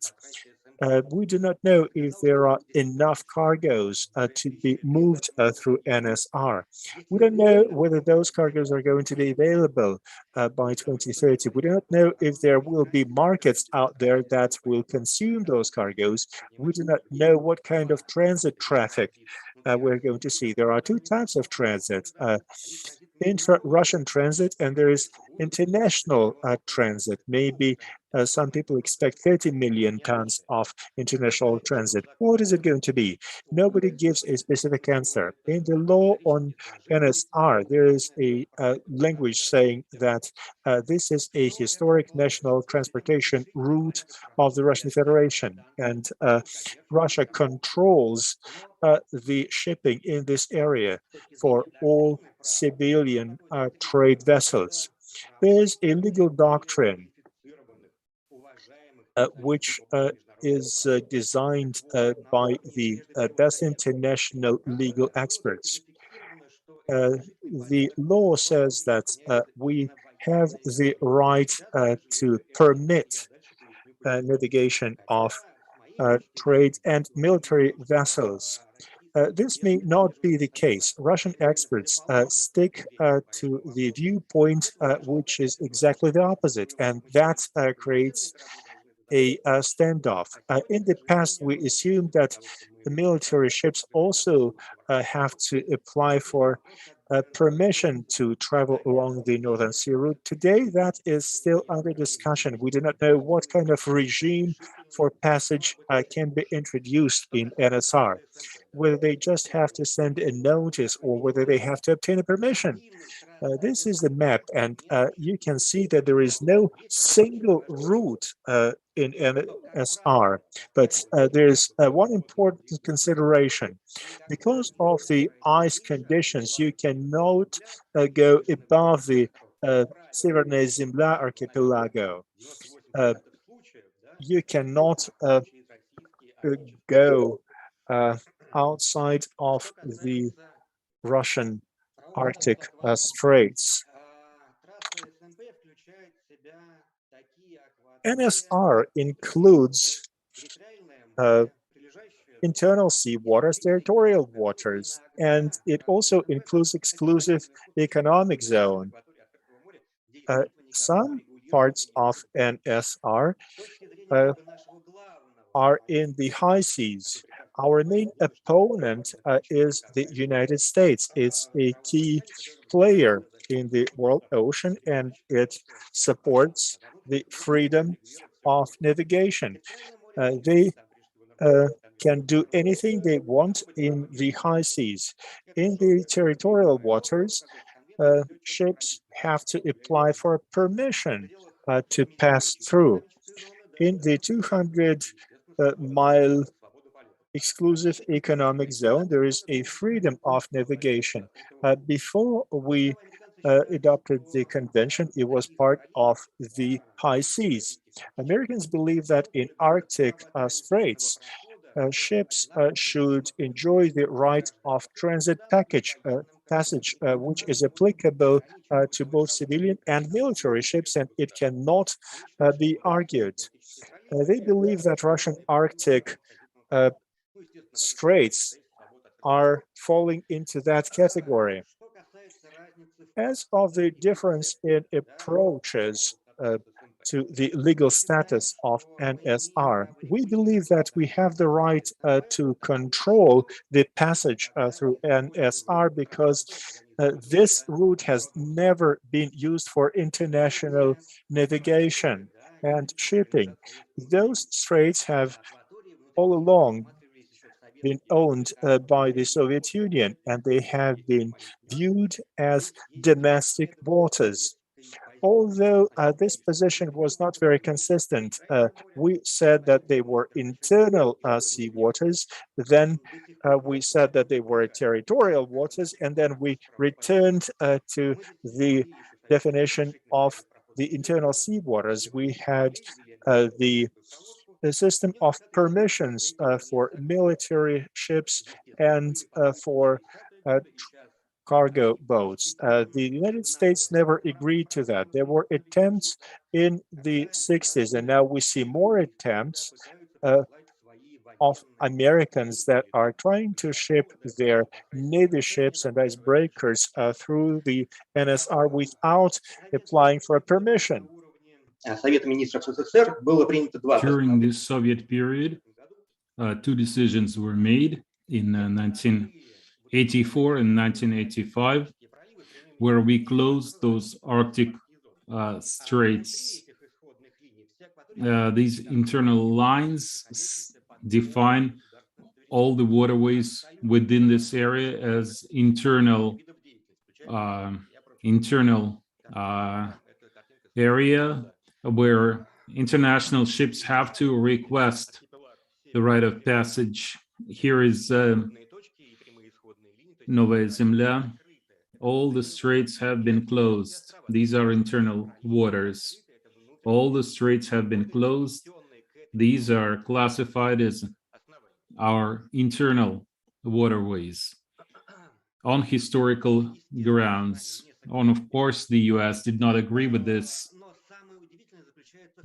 We do not know if there are enough cargoes to be moved through NSR. We don't know whether those cargoes are going to be available by 2030. We don't know if there will be markets out there that will consume those cargoes. We do not know what kind of transit traffic we're going to see. There are two types of transit. Intra-Russian transit, and there is international transit. Maybe some people expect 30 million tons of international transit. What is it going to be? Nobody gives a specific answer. In the law on NSR, there is a language saying that this is a historic national transportation route of the Russian Federation, and Russia controls the shipping in this area for all civilian trade vessels. There's a legal doctrine which is designed by the best international legal experts. The law says that we have the right to permit navigation of trade and military vessels. This may not be the case. Russian experts stick to the viewpoint which is exactly the opposite, and that creates a standoff. In the past, we assumed that the military ships also have to apply for permission to travel along the Northern Sea route. Today, that is still under discussion. We do not know what kind of regime for passage can be introduced in NSR, whether they just have to send a notice or whether they have to obtain a permission. This is the map, and you can see that there is no single route in NSR, but there's one important consideration. Because of the ice conditions, you cannot go above the Severная Земля archipelago. You cannot go outside of the Russian Arctic straits. NSR includes internal sea waters, territorial waters, and it also includes exclusive economic zone. Some parts of NSR are in the high seas. Our main opponent is the United States. It's a key player in the world ocean, and it supports the freedom of navigation. They can do anything they want in the high seas. In the territorial waters, ships have to apply for permission to pass through. In the 200-mile exclusive economic zone, there is a freedom of navigation. Before we adopted the convention, it was part of the high seas. Americans believe that in Arctic straits, ships should enjoy the right of transit passage, which is applicable to both civilian and military ships, and it cannot be argued. They believe that Russian Arctic straits are falling into that category. As of the difference in approaches to the legal status of NSR, we believe that we have the right to control the passage through NSR because this route has never been used for international navigation and shipping. Those straits have all along been owned by the Soviet Union, and they have been viewed as domestic waters. although this position was not very consistent, we said that they were internal sea waters, then we said that they were territorial waters, and then we returned to the definition of the internal sea waters. We had the system of permissions for military ships and for cargo boats. The United States never agreed to that. There were attempts in the 60s, and now we see more attempts of Americans that are trying to ship their Navy ships and icebreakers through the NSR without applying for a permission. During the Soviet period, two decisions were made in 1984 and 1985, where we closed those Arctic straits. These internal lines define all the waterways within this area as internal area where international ships have to request the right of passage. Here is Novaya Zemlya. All the straits have been closed. These are internal waters. All the straits have been closed. These are classified as our internal waterways on historical grounds. And of course, the US did not agree with this.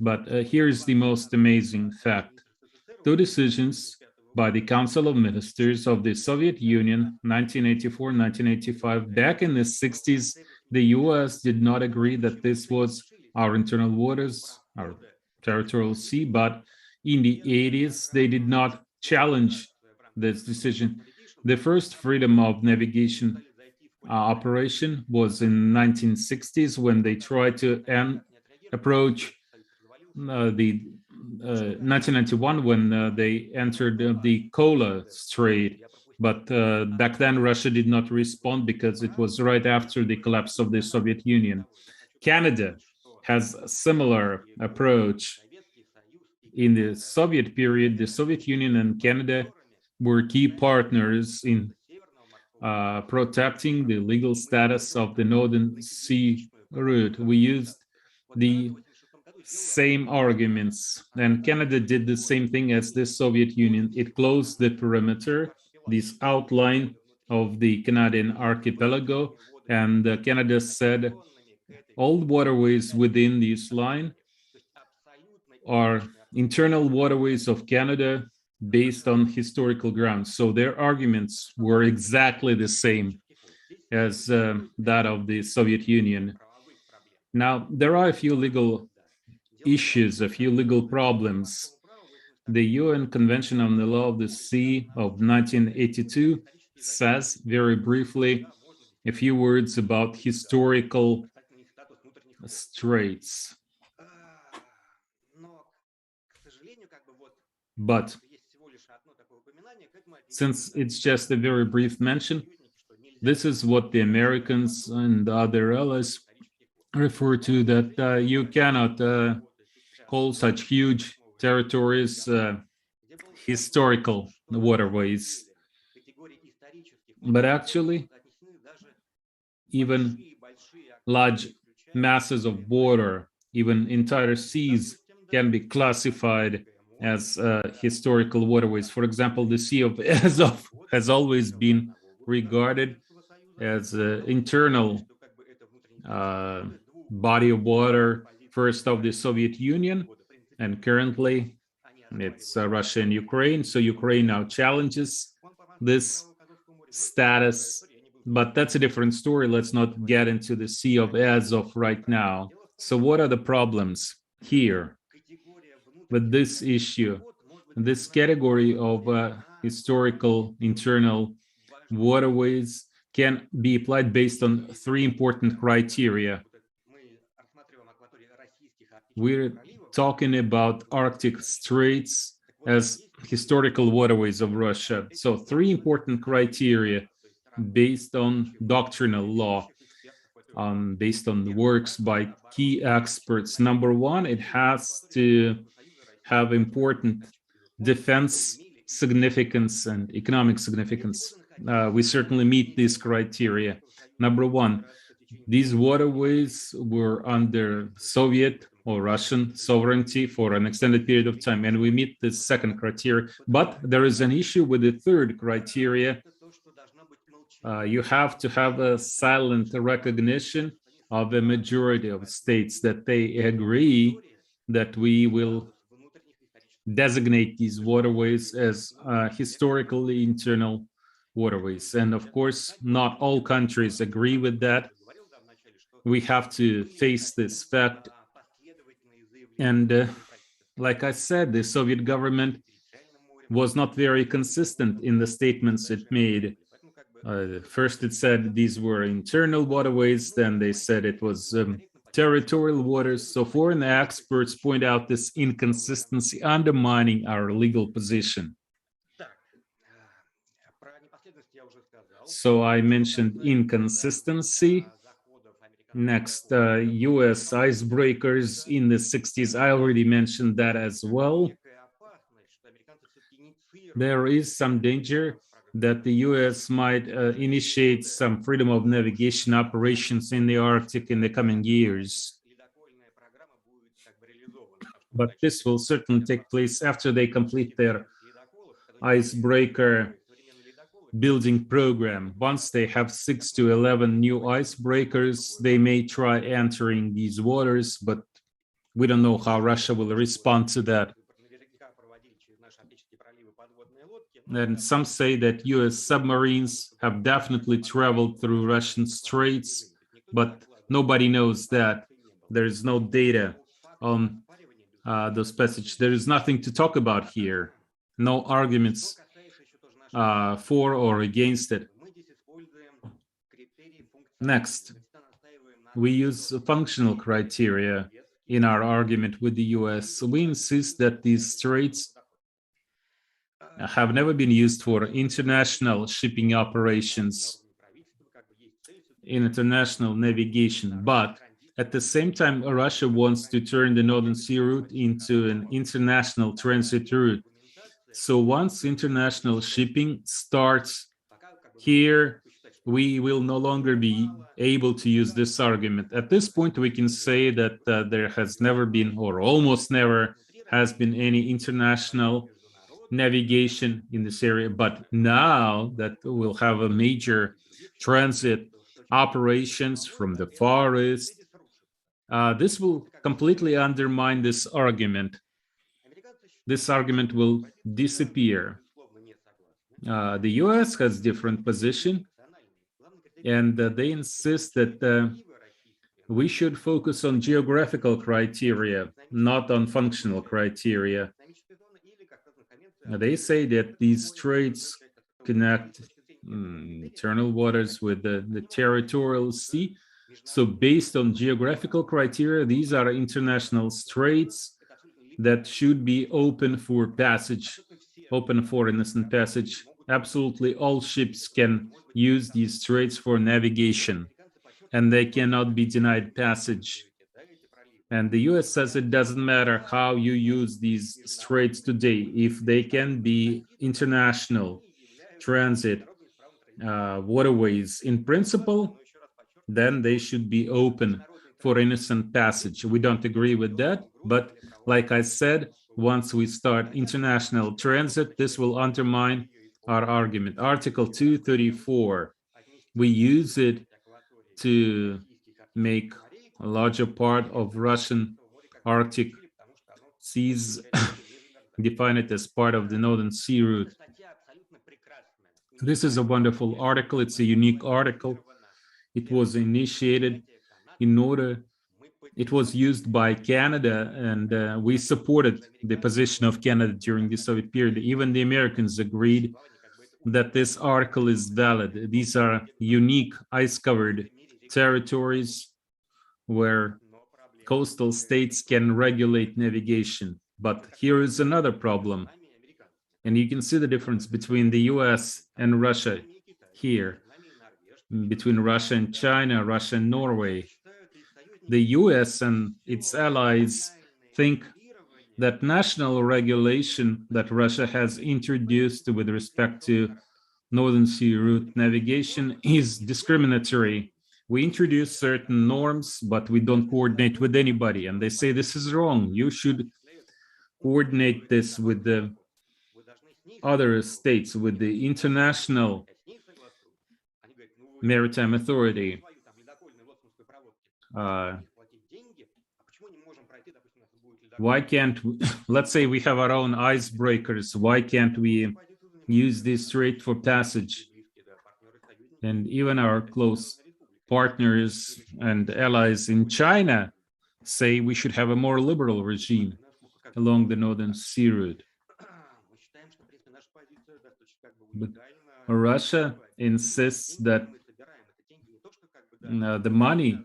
But here's the most amazing fact. Two decisions by the Council of Ministers of the Soviet Union, 1984-1985. Back in the 60s, the US did not agree that this was our internal waters, our territorial sea, but in the 80s, they did not challenge this decision. The first freedom of navigation operation was in 1960s when they tried to approach the 1991 when they entered the Kola Strait. But back then, Russia did not respond because it was right after the collapse of the Soviet Union. Canada has a similar approach. In the Soviet period, the Soviet Union and Canada were key partners in protecting the legal status of the Northern Sea route. We used the same arguments, and Canada did the same thing as the Soviet Union. It closed the perimeter, this outline of the Canadian archipelago, and Canada said all waterways within this line are internal waterways of Canada based on historical grounds. So their arguments were exactly the same as that of the Soviet Union. Now, there are a few legal issues, a few legal problems. The UN Convention on the Law of the Sea of 1982 says, very briefly, a few words about historical straits. But since it's just a very brief mention, this is what the Americans and other allies refer to, that you cannot call such huge territories historical waterways. But actually, even large masses of water, even entire seas, can be classified as historical waterways. For example, the Sea of Azov has always been regarded as an internal body of water, first of the Soviet Union, and currently it's Russia and Ukraine. So Ukraine now challenges this status, but that's a different story. Let's not get into the Sea of Azov right now. So what are the problems here with this issue? This category of historical internal waterways can be applied based on three important criteria. We're talking about Arctic straits as historical waterways of Russia. So three important criteria based on doctrinal law. based on the works by key experts. Number one, it has to have important defense significance and economic significance. We certainly meet these criteria. Number one, these waterways were under Soviet or Russian sovereignty for an extended period of time, and we meet the second criteria. But there is an issue with the third criteria. You have to have a silent recognition of a majority of states that they agree that we will designate these waterways as historically internal waterways. And of course, not all countries agree with that. We have to face this fact. And like I said, the Soviet government was not very consistent in the statements it made. First, it said these were internal waterways, then they said it was territorial waters. So foreign experts point out this inconsistency undermining our legal position. So I mentioned inconsistency. Next, US icebreakers in the 60s. I already mentioned that as well. There is some danger that the US might initiate some freedom of navigation operations in the Arctic in the coming years. But this will certainly take place after they complete their icebreaker building program. Once they have 6 to 11 new icebreakers, they may try entering these waters, but we don't know how Russia will respond to that. And some say that US submarines have definitely traveled through Russian straits, but nobody knows that. There is no data on those passages. There is nothing to talk about here. No arguments for or against it. Next, we use functional criteria in our argument with the US. We insist that these straits have never been used for international shipping operations, international navigation, but at the same time, Russia wants to turn the Northern Sea route into an international transit route. So once international shipping starts here, we will no longer be able to use this argument. At this point, we can say that there has never been, or almost never has been, any international navigation in this area. But now that we'll have a major transit operations from the Far East, this will completely undermine this argument. This argument will disappear. The US has different position, and they insist that we should focus on geographical criteria, not on functional criteria. They say that these straits connect internal waters with the territorial sea. So based on geographical criteria, these are international straits that should be open for passage, open for innocent passage. Absolutely all ships can use these straits for navigation, and they cannot be denied passage. And the US says it doesn't matter how you use these straits today. If they can be international transit waterways in principle, then they should be open for innocent passage. We don't agree with that, but like I said, once we start international transit, this will undermine our argument. Article 234, we use it to make a larger part of Russian Arctic seas, define it as part of the Northern Sea route. This is a wonderful article. It's a unique article. It was initiated in order, it was used by Canada, and we supported the position of Canada during the Soviet period. Even the Americans agreed that this article is valid. These are unique ice-covered territories where coastal states can regulate navigation. But here is another problem. And you can see the difference between the US and Russia here. between Russia and China, Russia and Norway. The US and its allies think that national regulation that Russia has introduced with respect to Northern Sea route navigation is discriminatory. We introduce certain norms, but we don't coordinate with anybody. And they say this is wrong. You should coordinate this with the other states, with the International Maritime Authority. Why can't we, let's say we have our own icebreakers, why can't we use this strait for passage? And even our close partners and allies in China say we should have a more liberal regime along the Northern Sea route. But Russia insists that the money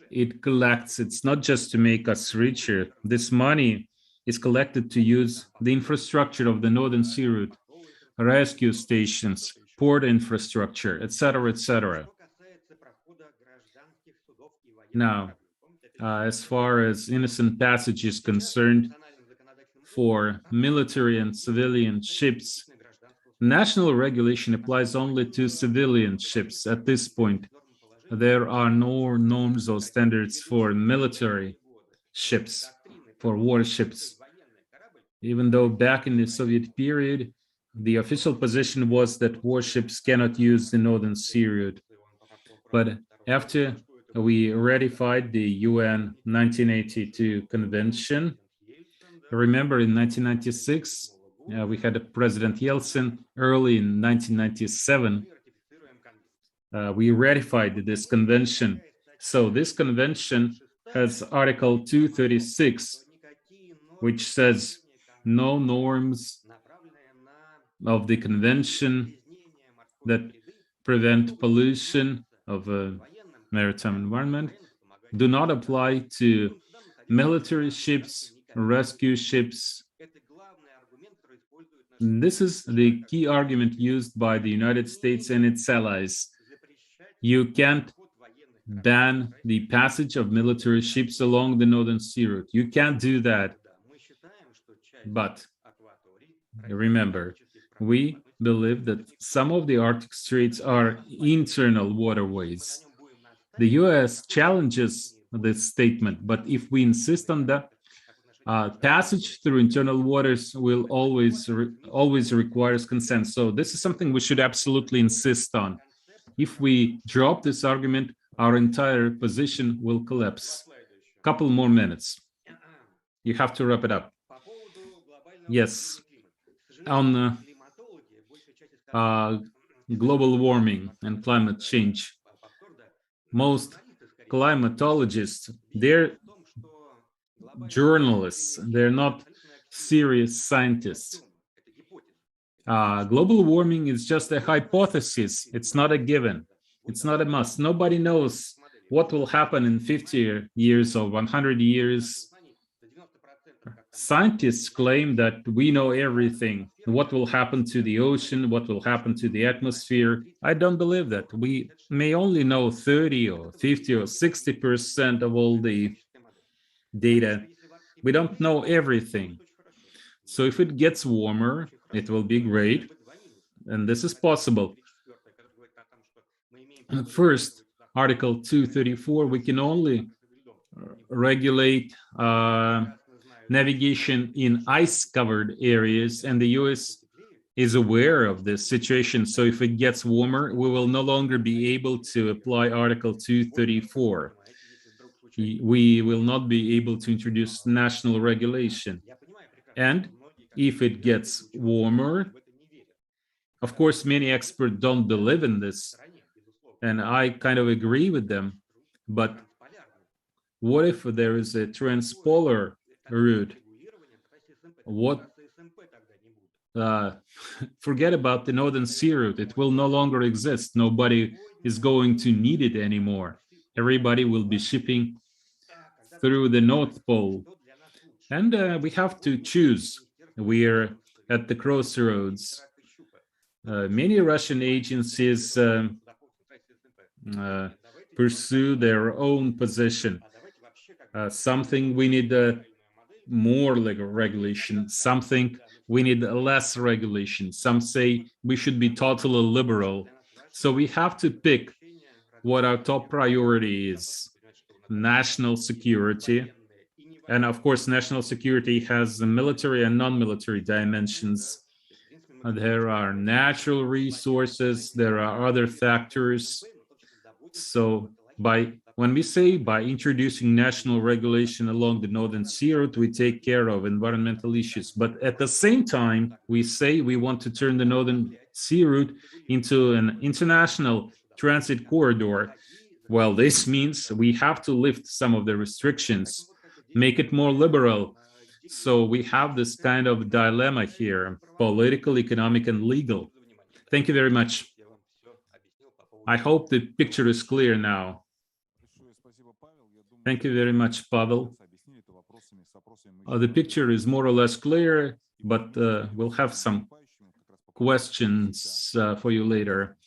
it collects, it's not just to make us richer. This money is collected to use the infrastructure of the Northern Sea route, rescue stations, port infrastructure, etc., etc. Now, as far as innocent passage is concerned, for military and civilian ships, national regulation applies only to civilian ships at this point. There are no norms or standards for military ships, for warships. Even though back in the Soviet period, the official position was that warships cannot use the Northern Sea route. But after we ratified the UN 1982 convention, remember in 1996, we had President Yeltsin. Early in 1997, we ratified this convention. So this convention has Article 236, which says no norms of the convention that prevent pollution of a maritime environment do not apply to military ships, rescue ships. This is the key argument used by the United States and its allies. You can't ban the passage of military ships along the Northern Sea route. You can't do that. But remember, we believe that some of the Arctic straits are internal waterways. The US challenges this statement, but if we insist on that, passage through internal waters will always requires consent. So this is something we should absolutely insist on. If we drop this argument, our entire position will collapse. Couple more minutes. You have to wrap it up. Yes. On global warming and climate change, most climatologists, they're journalists, they're not serious scientists. Global warming is just a hypothesis. It's not a given. It's not a must. Nobody knows what will happen in 50 years or 100 years. Scientists claim that we know everything. What will happen to the ocean? What will happen to the atmosphere? I don't believe that. We may only know 30 or 50 or 60% of all the data. We don't know everything. So if it gets warmer, it will be great. And this is possible. First, Article 234, we can only regulate navigation in ice-covered areas, and the US is aware of this situation. So if it gets warmer, we will no longer be able to apply Article 234. We will not be able to introduce national regulation. And if it gets warmer, of course, many experts don't believe in this, and I kind of agree with them. But what if there is a transpolar route? What? Forget about the Northern Sea route. It will no longer exist. Nobody is going to need it anymore. Everybody will be shipping through the North Pole. And we have to choose. We're at the crossroads. Many Russian agencies pursue their own position. Something we need more regulation, something we need less regulation. Some say we should be totally liberal. So we have to pick what our top priority is. National security. And of course, national security has the military and non-military dimensions. There are natural resources, there are other factors. So when we say by introducing national regulation along the Northern Sea route, we take care of environmental issues. But at the same time, we say we want to turn the Northern Sea route into an international transit corridor. Well, this means we have to lift some of the restrictions, make it more liberal. So we have this kind of dilemma here, political, economic, and legal. Thank you very much. I hope the picture is clear now. Thank you very much, Pavel. The picture is more or less clear, but we'll have some questions for you later.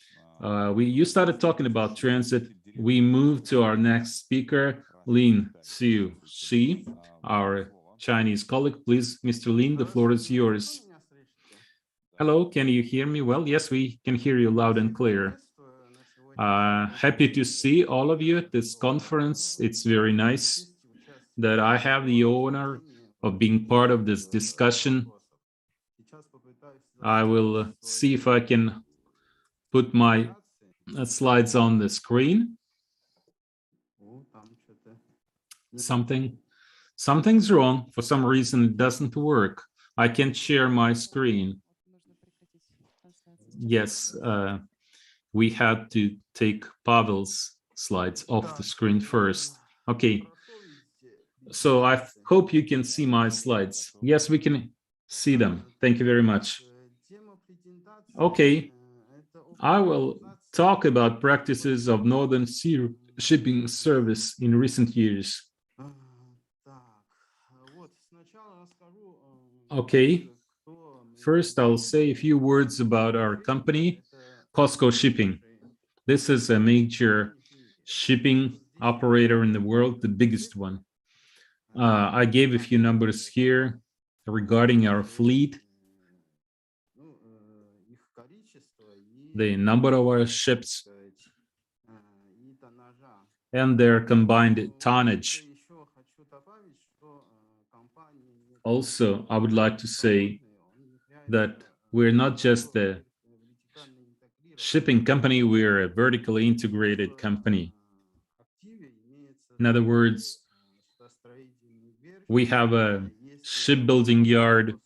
You started talking about transit. We move to our next speaker, Lin Xiu Shi, our Chinese colleague. Please, Mr. Lin, the floor is yours. Hello, can you hear me well? Yes, we can hear you loud and clear. Happy to see all of you at this conference. It's very nice that I have the honor of being part of this discussion. I will see if I can put my slides on the screen. Something's wrong. For some reason, it doesn't work. I can't share my screen. Yes, we had to take Pavel's slides off the screen first. Okay, so I hope you can see my slides. Yes, we can see them. Thank you very much. Okay, I will talk about practices of Northern Sea shipping service in recent years. Okay, first I'll say a few words about our company, Costco Shipping. This is a major shipping operator in the world, the biggest one. I gave a few numbers here regarding our fleet, the number of our ships, and their combined tonnage. Also, I would like to say that we're not just a shipping company, we're a vertically integrated company. In other words, we have a shipbuilding yard,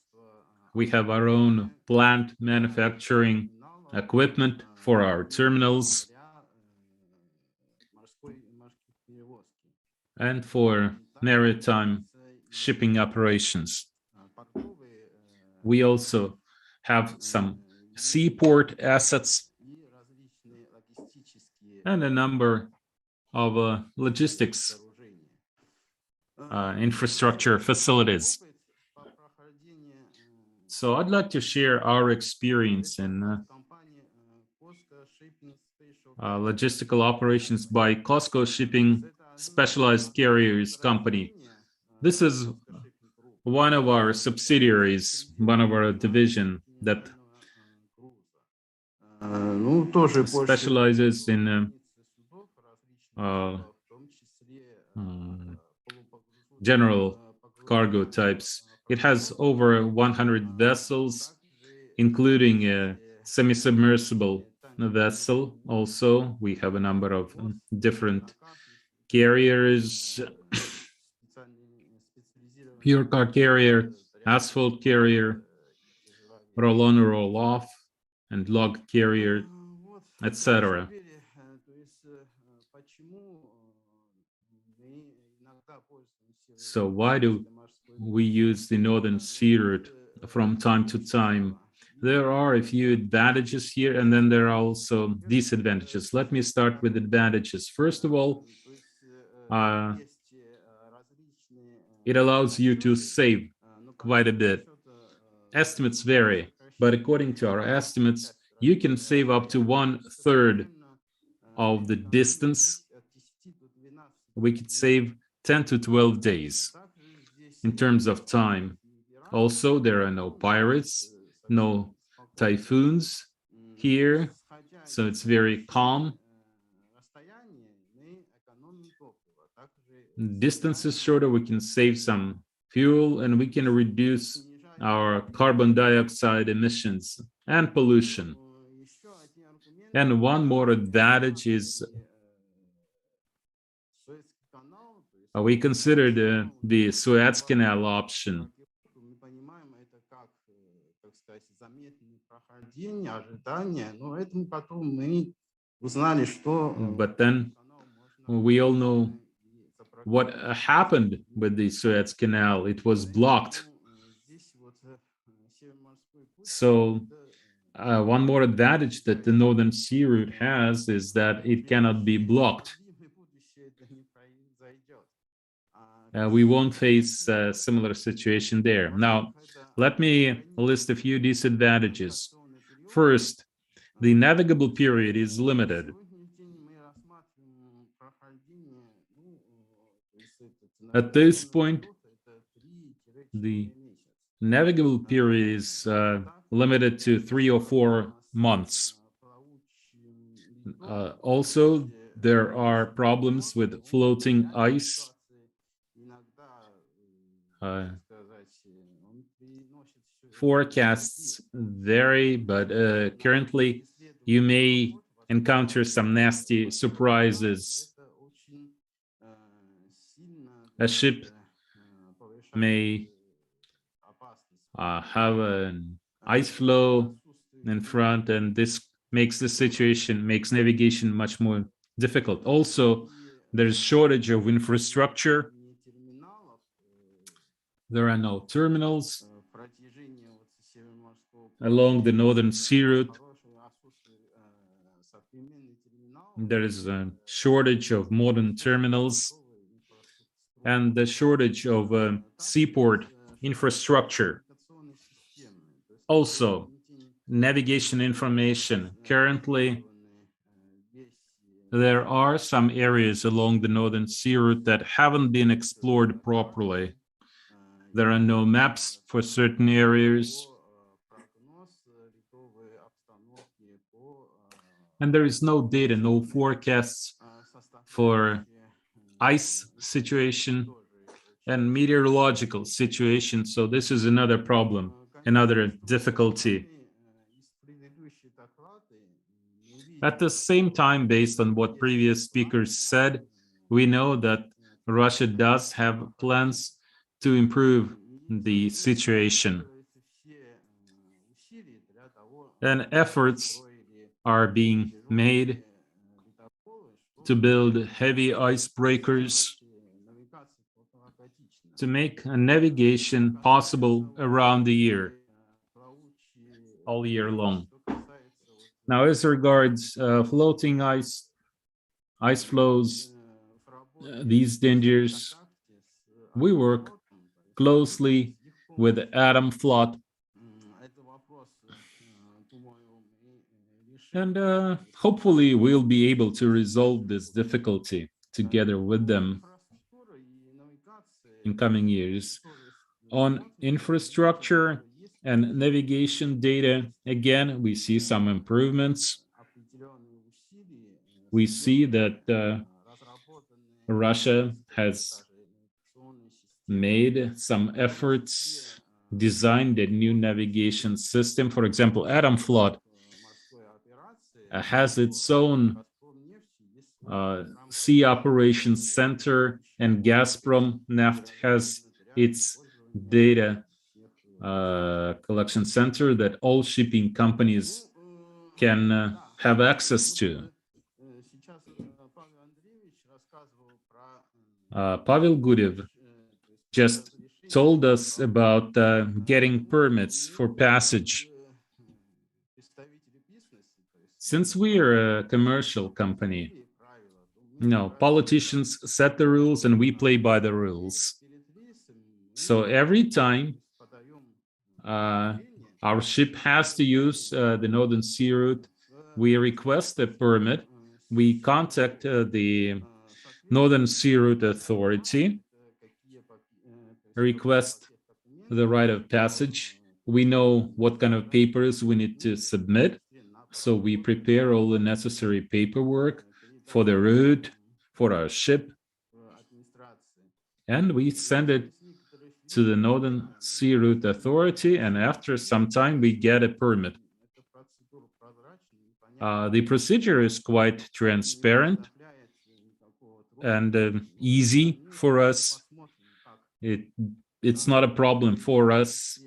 we have our own plant manufacturing equipment for our terminals, and for maritime shipping operations. We also have some seaport assets and a number of logistics infrastructure facilities. So I'd like to share our experience in logistical operations by Costco Shipping Specialized Carriers Company. This is one of our subsidiaries, one of our division that specializes in general cargo types. It has over 100 vessels, including a semi-submersible vessel. Also, we have a number of different carriers, pure car carrier, asphalt carrier, roll-on, roll-off, and log carrier, etc. So why do we use the Northern Sea route from time to time? There are a few advantages here, and then there are also disadvantages. Let me start with advantages. First of all, it allows you to save quite a bit. Estimates vary, but according to our estimates, you can save up to 1/3 of the distance, we could save 10 to 12 days. In terms of time, also, there are no pirates, no typhoons here, so it's very calm. Distance is shorter, we can save some fuel, and we can reduce our carbon dioxide emissions and pollution. And one more advantage is we considered the Suez Canal option. But then we all know what happened with the Suez Canal. It was blocked. So one more advantage that the Northern Sea route has is that it cannot be blocked. We won't face a similar situation there. Now, let me list a few disadvantages. First, the navigable period is limited. At this point, the navigable period is limited to 3 or 4 months. Also, there are problems with floating ice. Forecasts vary, but currently you may encounter some nasty surprises. A ship may have an ice flow in front, and this makes navigation much more difficult. Also, there's shortage of infrastructure. There are no terminals along the Northern Sea route. There is a shortage of modern terminals and the shortage of seaport infrastructure. Also, navigation information. Currently, there are some areas along the Northern Sea route that haven't been explored properly. There are no maps for certain areas. And there is no data, no forecasts for ice situation and meteorological situation. So this is another problem, another difficulty. At the same time, based on what previous speakers said, we know that Russia does have plans to improve the situation. And efforts are being made to build heavy icebreakers to make a navigation possible around the year, all year long. Now, as regards floating ice flows, these dangers, we work closely with Adam Flood, and hopefully we'll be able to resolve this difficulty together with them in coming years. On infrastructure and navigation data, again, we see some improvements. We see that Russia has made some efforts, designed a new navigation system. For example, Adam Flood has its own sea operations center, and Gazprom Neft has its data collection center that all shipping companies can have access to. Pavel Gudev just told us about getting permits for passage. Since we are a commercial company, politicians set the rules and we play by the rules. So every time our ship has to use the Northern Sea route, we request a permit we contact the Northern Sea Route Authority, request the right of passage. We know what kind of papers we need to submit, so we prepare all the necessary paperwork for the route, for our ship, and we send it to the Northern Sea Route Authority, and after some time we get a permit. The procedure is quite transparent and easy for us. It's not a problem for us.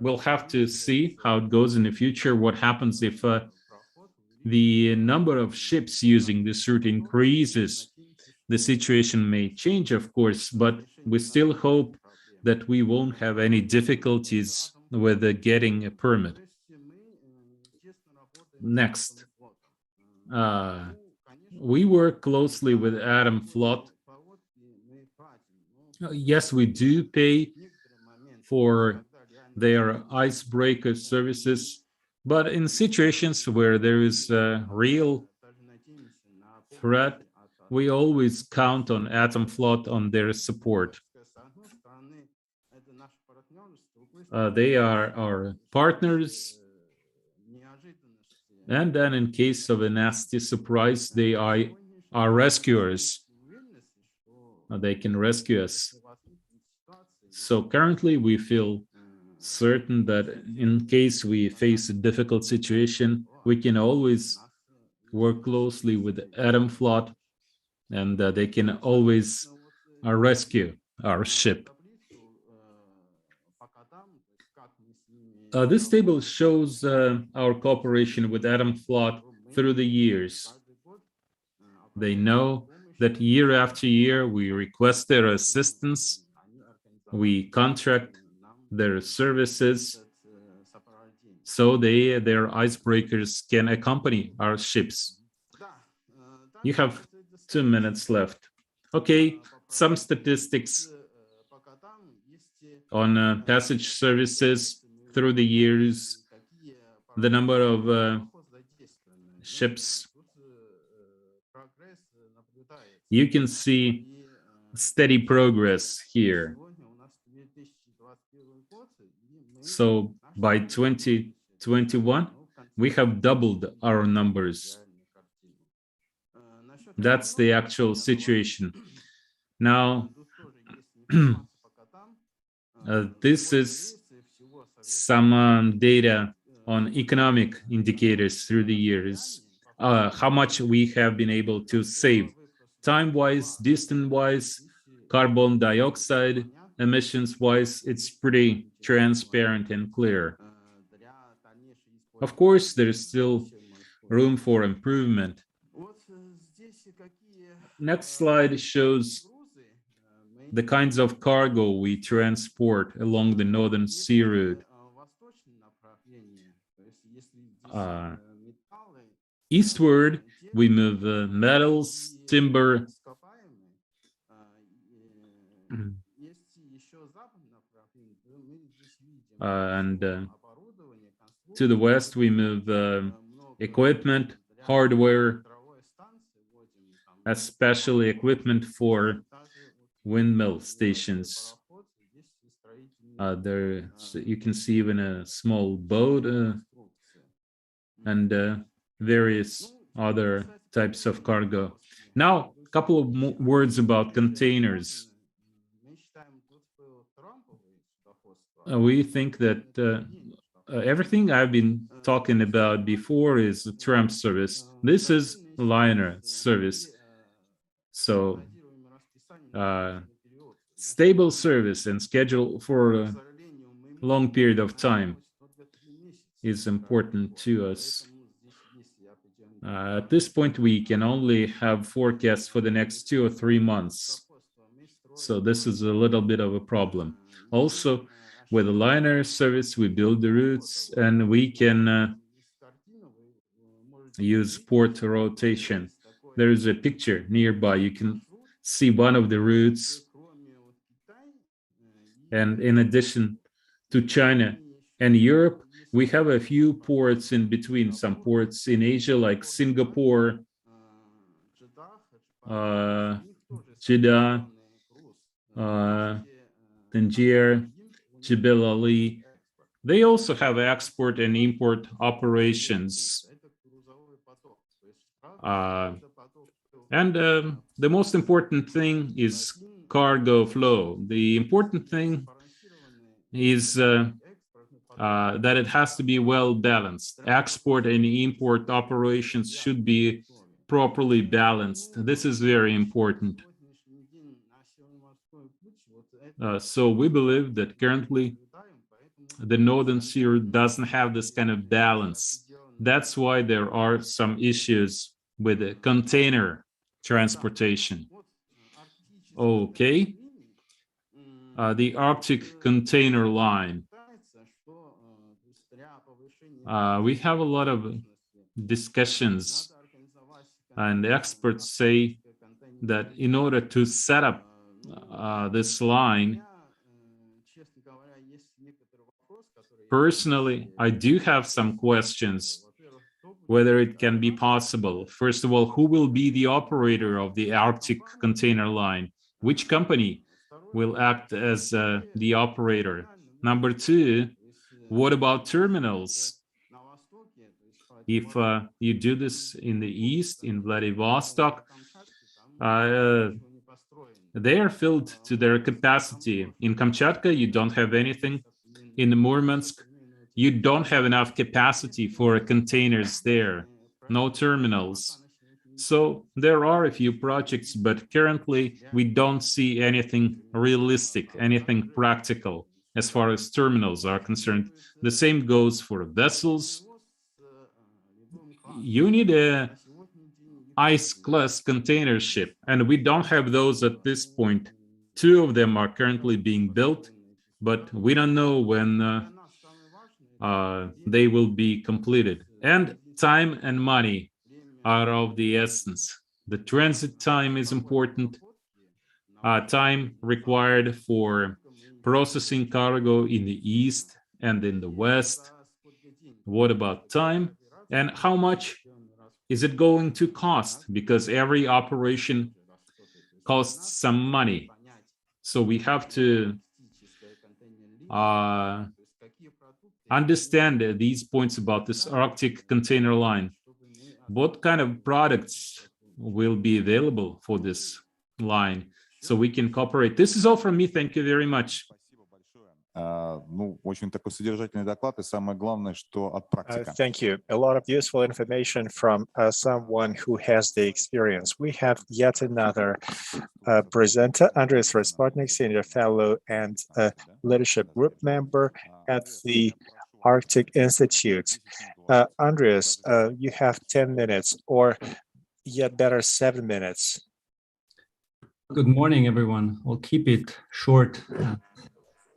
We'll have to see how it goes in the future, what happens if the number of ships using this route increases. The situation may change, of course, but we still hope that we won't have any difficulties with getting a permit. Next, we work closely with Atomflot. Yes, we do pay for their icebreaker services, but in situations where there is a real threat, we always count on Atomflot on their support. They are our partners, and then in case of a nasty surprise, they are our rescuers. They can rescue us. So currently we feel certain that in case we face a difficult situation, we can always work closely with Atomflot, and they can always rescue our ship. This table shows our cooperation with Atomflot through the years. They know that year after year we request their assistance, we contract their services, so their icebreakers can accompany our ships. You have 2 minutes left. Okay, some statistics on passage services through the years, the number of ships. You can see steady progress here. So by 2021, we have doubled our numbers. That's the actual situation. Now, this is some data on economic indicators through the years, how much we have been able to save, time-wise, distance-wise, carbon dioxide emissions-wise. It's pretty transparent and clear. Of course, there is still room for improvement. Next slide shows the kinds of cargo we transport along the Northern Sea Route. Eastward, we move metals, timber, and to the west, we move equipment, hardware, especially equipment for windmill stations. There, you can see even a small boat and various other types of cargo. Now, a couple of words about containers. We think that everything I've been talking about before is a Trump service. This is liner service. So stable service and schedule for a long period of time is important to us. At this point, we can only have forecasts for the next 2 or 3 months. So this is a little bit of a problem. Also, with the liner service, we build the routes and we can use port rotation. There is a picture nearby. You can see one of the routes. And in addition to China and Europe, we have a few ports in between, some ports in Asia like Singapore Jeddah, Tangier, Jebel Ali. They also have export and import operations. And the most important thing is cargo flow. The important thing is that it has to be well balanced. Export and import operations should be properly balanced. This is very important. So we believe that currently the Northern Sea route doesn't have this kind of balance. That's why there are some issues with the container transportation. Okay. The Arctic container line. We have a lot of discussions, and the experts say that in order to set up this line, personally, I do have some questions whether it can be possible. First of all, who will be the operator of the Arctic container line? Which company will act as the operator? Number two, what about terminals? If you do this in the east, in Vladivostok, they are filled to their capacity. In Kamchatka, you don't have anything. In Murmansk, you don't have enough capacity for containers there, no terminals. So there are a few projects, but currently we don't see anything realistic, anything practical as far as terminals are concerned. The same goes for vessels. You need a ice-class container ship, and we don't have those at this point. Two of them are currently being built, but we don't know when they will be completed. And time and money are of the essence. The transit time is important. Time required for processing cargo in the east and in the west. What about time? And how much is it going to cost? Because every operation costs some money. So we have to understand these points about this Arctic container line. What kind of products will be available for this line so we can cooperate? This is all from me. Thank you very much. Очень такой содержательный доклад, и самое главное, что от практики. Thank you. A lot of useful information from someone who has the experience. We have yet another presenter, Andreas Respotnik, Senior Fellow and Leadership Group Member at the Arctic Institute. Andreas, you have 10 minutes, or yet better, 7 minutes. Good morning, everyone. I'll keep it short.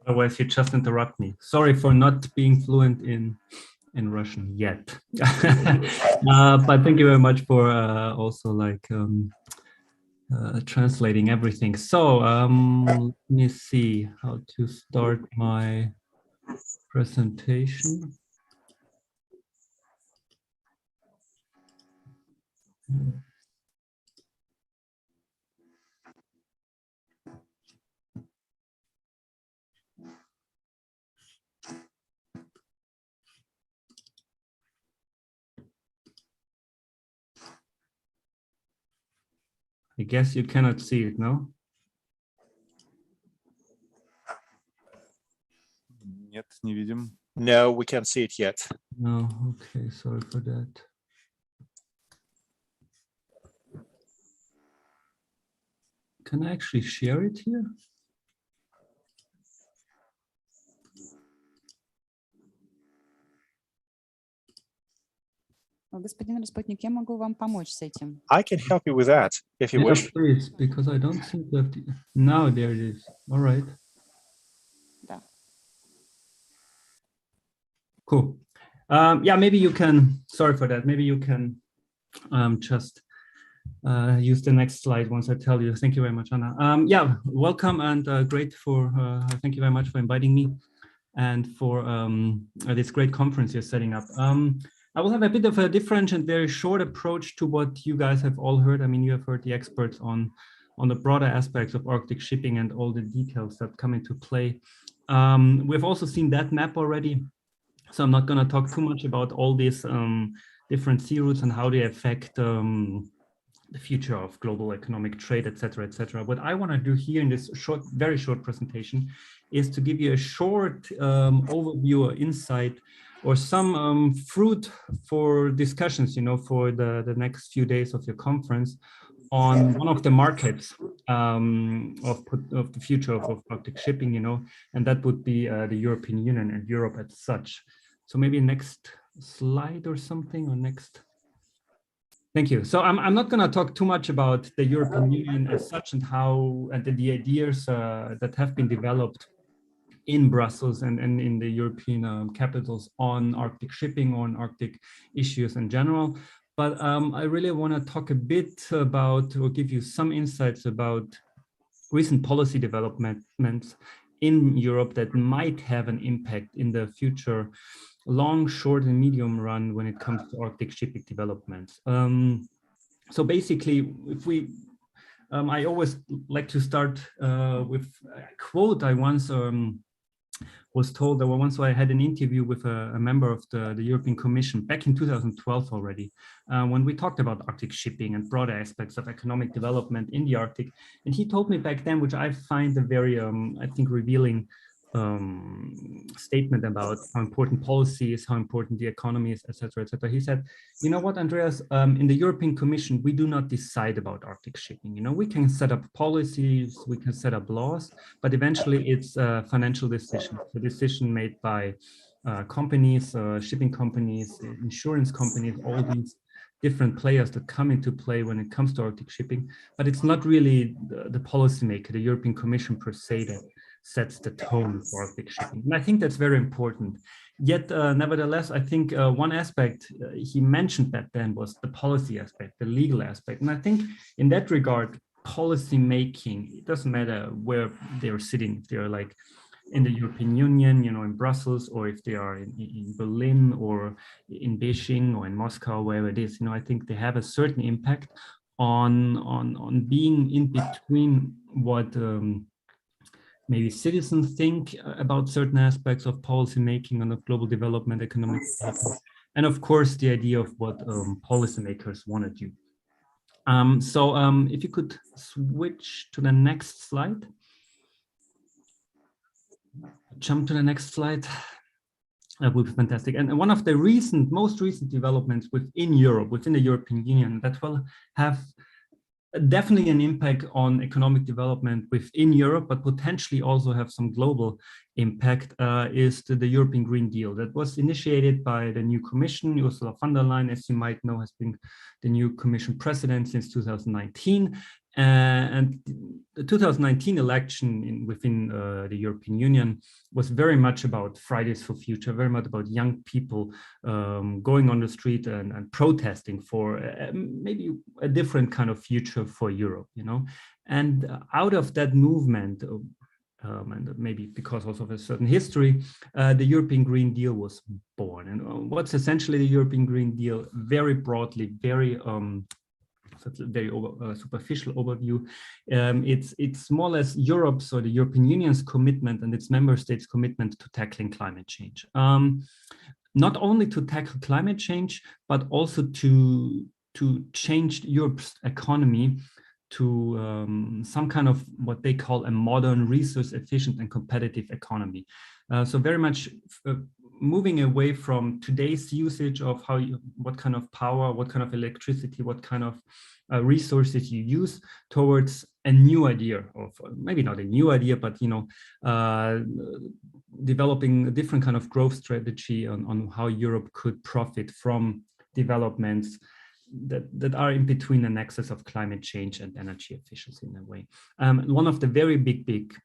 Otherwise, you just interrupt me. Sorry for not being fluent in Russian yet. But thank you very much for also translating everything. So let me see how to start my presentation. I guess you cannot see it, no? Нет, не видим. No, we can't see it yet. No, okay, sorry for that. Can I actually share it here? Господин Respotnik, я могу вам помочь с этим. I can help you with that if you wish. Please, because I don't seem to have to... Now there it is. All right. Да. Cool. Yeah, maybe you can, sorry for that. Maybe you can just use the next slide once I tell you. Thank you very much, Anna. Yeah, welcome and great for, thank you very much for inviting me and for this great conference you're setting up. I will have a bit of a different and very short approach to what you guys have all heard. I mean, you have heard the experts on the broader aspects of Arctic shipping and all the details that come into play. We've also seen that map already, so I'm not going to talk too much about all these different sea routes and how they affect the future of global economic trade, etc., etc. What I want to do here in this short, very short presentation is to give you a short overview or insight or some fruit for discussions, you know, for the next few days of your conference on one of the markets of the future of Arctic shipping, you know, and that would be the European Union and Europe as such. So maybe next slide or something, or next. Thank you. So I'm not going to talk too much about the European Union as such and how and the ideas that have been developed in Brussels and in the European capitals on Arctic shipping, on Arctic issues in general. But I really want to talk a bit about, or give you some insights about recent policy developments in Europe that might have an impact in the future, long, short, and medium run when it comes to Arctic shipping developments. So basically, if we, I always like to start with a quote I once was told. That once I had an interview with a member of the European Commission back in 2012 already, when we talked about Arctic shipping and broader aspects of economic development in the Arctic. And he told me back then, which I find a very, I think, revealing statement about how important policy is, how important the economy is, etc., etc. He said, you know what, Andreas, in the European Commission, we do not decide about Arctic shipping. You know, we can set up policies, we can set up laws, but eventually it's a financial decision, a decision made by companies, shipping companies, insurance companies, all these different players that come into play when it comes to Arctic shipping. But it's not really the policymaker, the European Commission per se, that sets the tone for Arctic shipping. And I think that's very important. Yet, nevertheless, I think one aspect he mentioned that then was the policy aspect, the legal aspect. And I think in that regard, policy making, it doesn't matter where they're sitting, if they're like in the European Union, you know, in Brussels, or if they are in Berlin or in Beijing or in Moscow, wherever it is, you know, I think they have a certain impact on being in between what maybe citizens think about certain aspects of policy making and of global development, economic development, and of course the idea of what policymakers want to do. So if you could switch to the next slide. Jump to the next slide. That would be fantastic. And one of the most recent developments within Europe, within the European Union, that will have definitely an impact on economic development within Europe, but potentially also have some global impact, is the European Green Deal that was initiated by the new Commission. Ursula von der Leyen, as you might know, has been the new Commission president since 2019. And the 2019 election within the European Union was very much about Fridays for Future, very much about young people going on the street and protesting for maybe a different kind of future for Europe, you know. And out of that movement, and maybe because also of a certain history, the European Green Deal was born. And what's essentially the European Green Deal? Very broadly, very that's a very superficial overview. It's more or less Europe's, or the European Union's, commitment and its member states' commitment to tackling climate change. Not only to tackle climate change, but also to change Europe's economy to some kind of what they call a modern, resource efficient and competitive economy. So very much moving away from today's usage of what kind of power, what kind of electricity, what kind of resources you use, towards a new idea of, maybe not a new idea, but, you know, developing a different kind of growth strategy on how Europe could profit from developments that are in between the nexus of climate change and energy efficiency in a way. One of the very big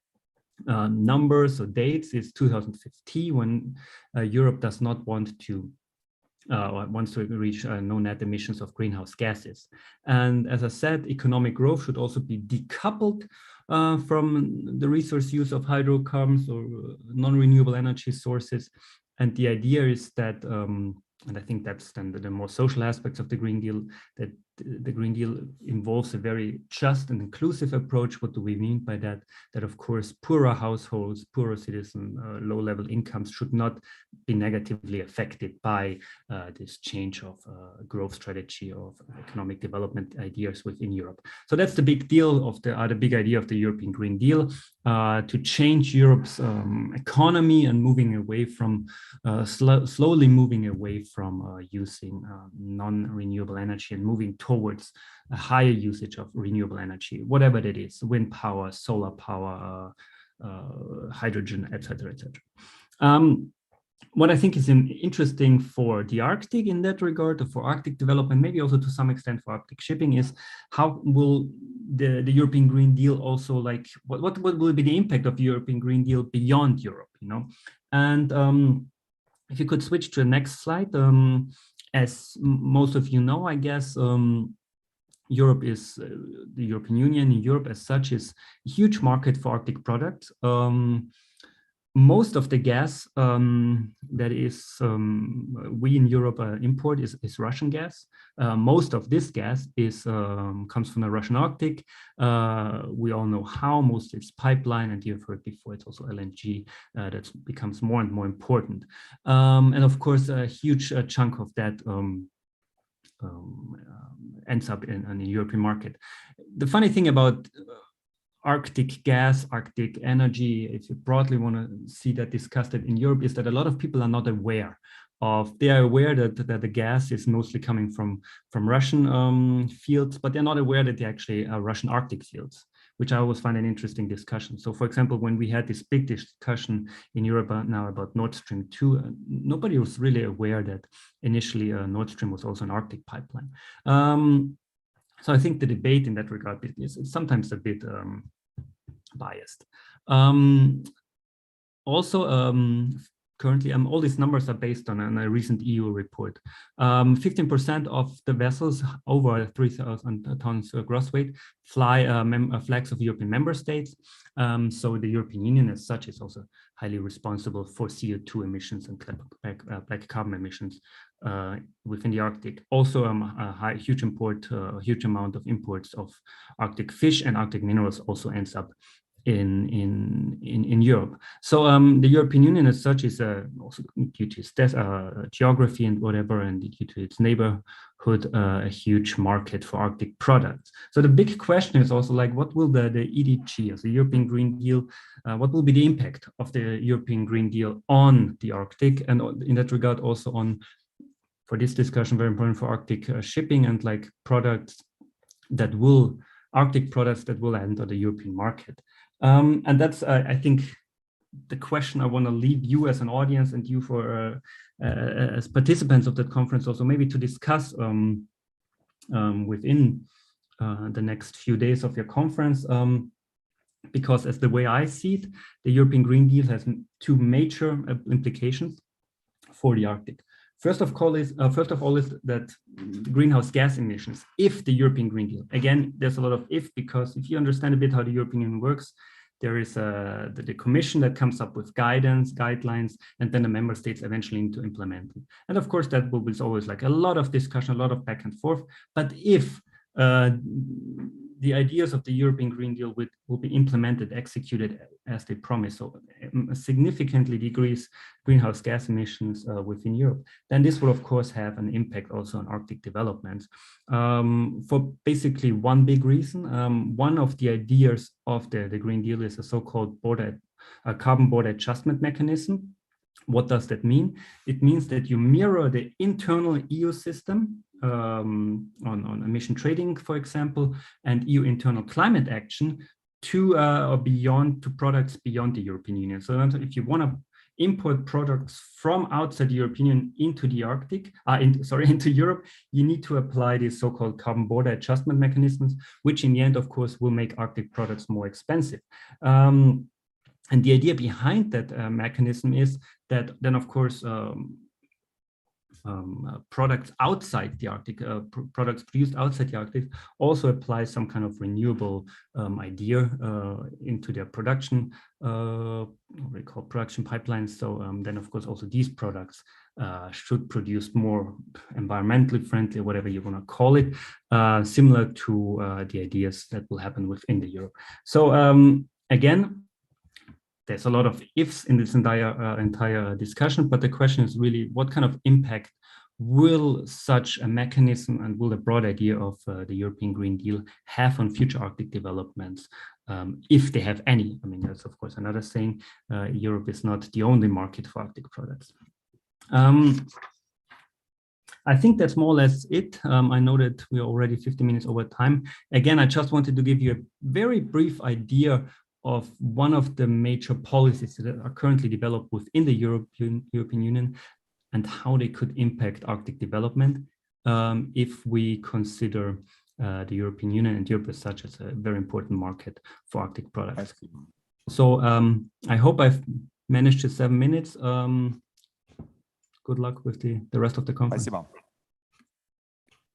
numbers or dates is 2050, when Europe does not want to or wants to reach no net emissions of greenhouse gases. And as I said, economic growth should also be decoupled from the resource use of hydrocarbons or non-renewable energy sources. And the idea is that and I think that's then the more social aspects of the Green Deal, that the Green Deal involves a very just and inclusive approach. What do we mean by that? That of course, poorer households, poorer citizens, low-level incomes should not be negatively affected by this change of growth strategy of economic development ideas within Europe. So that's the big deal of the big idea of the European Green Deal, to change Europe's economy and moving away from slowly moving away from using non-renewable energy and moving towards a higher usage of renewable energy, whatever that is, wind power, solar power, hydrogen, etc., etc. What I think is interesting for the Arctic in that regard, or for Arctic development, maybe also to some extent for Arctic shipping, is how will the European Green Deal also, like, what will be the impact of the European Green Deal beyond Europe, you know? And if you could switch to the next slide, as most of you know, I guess, Europe is, the European Union, Europe as such, is a huge market for Arctic products. Most of the gas that is we in Europe import is Russian gas. Most of this gas is comes from the Russian Arctic. We all know how. Mostly it's pipeline, and you've heard before it's also LNG that becomes more and more important. And of course, a huge chunk of that ends up in the European market. The funny thing about Arctic gas, Arctic energy, if you broadly want to see that discussed in Europe, is that a lot of people are not aware of. They are aware that the gas is mostly coming from Russian fields, but they're not aware that they actually are Russian Arctic fields, which I always find an interesting discussion. So, for example, when we had this big discussion in Europe now about Nord Stream 2, nobody was really aware that initially Nord Stream was also an Arctic pipeline. So I think the debate in that regard is sometimes a bit biased. Also, currently, all these numbers are based on a recent EU report. 15% of the vessels over 3,000 tons gross weight fly flags of European member states. So the European Union as such is also highly responsible for CO2 emissions and black carbon emissions within the Arctic. Also, a huge amount of imports of Arctic fish and Arctic minerals also ends up in Europe. So the European Union as such is also due to its geography and whatever, and due to its neighborhood, a huge market for Arctic products. So the big question is also like, what will the EDG, as the European Green Deal, what will be the impact of the European Green Deal on the Arctic, and in that regard also on, for this discussion, very important for Arctic shipping and like products that will, Arctic products that will enter the European market. And that's, I think, the question I want to leave you as an audience and you for as participants of that conference also maybe to discuss within the next few days of your conference, because as the way I see it, the European Green Deal has two major implications for the Arctic. First of all is that greenhouse gas emissions, if the European Green Deal, again, there's a lot of if, because if you understand a bit how the European Union works, there is the Commission that comes up with guidelines, and then the member states eventually need to implement it. And of course, that will be always like a lot of discussion, a lot of back and forth. But if the ideas of the European Green Deal will be implemented, executed as they promise, so significantly decrease greenhouse gas emissions within Europe, then this will of course have an impact also on Arctic developments for basically one big reason. One of the ideas of the Green Deal is a so-called carbon border adjustment mechanism. What does that mean? It means that you mirror the internal EU system on emission trading, for example, and EU internal climate action to or beyond, to products beyond the European Union. So if you want to import products from outside the European Union into the Arctic, into Europe, you need to apply these so-called carbon border adjustment mechanisms, which in the end, of course, will make Arctic products more expensive. And the idea behind that mechanism is that then, of course, products outside the Arctic, products produced outside the Arctic, also apply some kind of renewable idea into their production, what we call production pipelines. So then, of course, also these products should produce more environmentally friendly, whatever you want to call it, similar to the ideas that will happen within the Europe. So again, there's a lot of ifs in this entire discussion, but the question is really what kind of impact will such a mechanism and will the broad idea of the European Green Deal have on future Arctic developments, if they have any? I mean, that's of course another saying, Europe is not the only market for Arctic products. I think that's more or less it. I know that we're already 50 minutes over time. Again, I just wanted to give you a very brief idea of one of the major policies that are currently developed within the European Union and how they could impact Arctic development if we consider the European Union and Europe as such as a very important market for Arctic products. So I hope I've managed to 7 minutes. Good luck with the rest of the conference. Спасибо.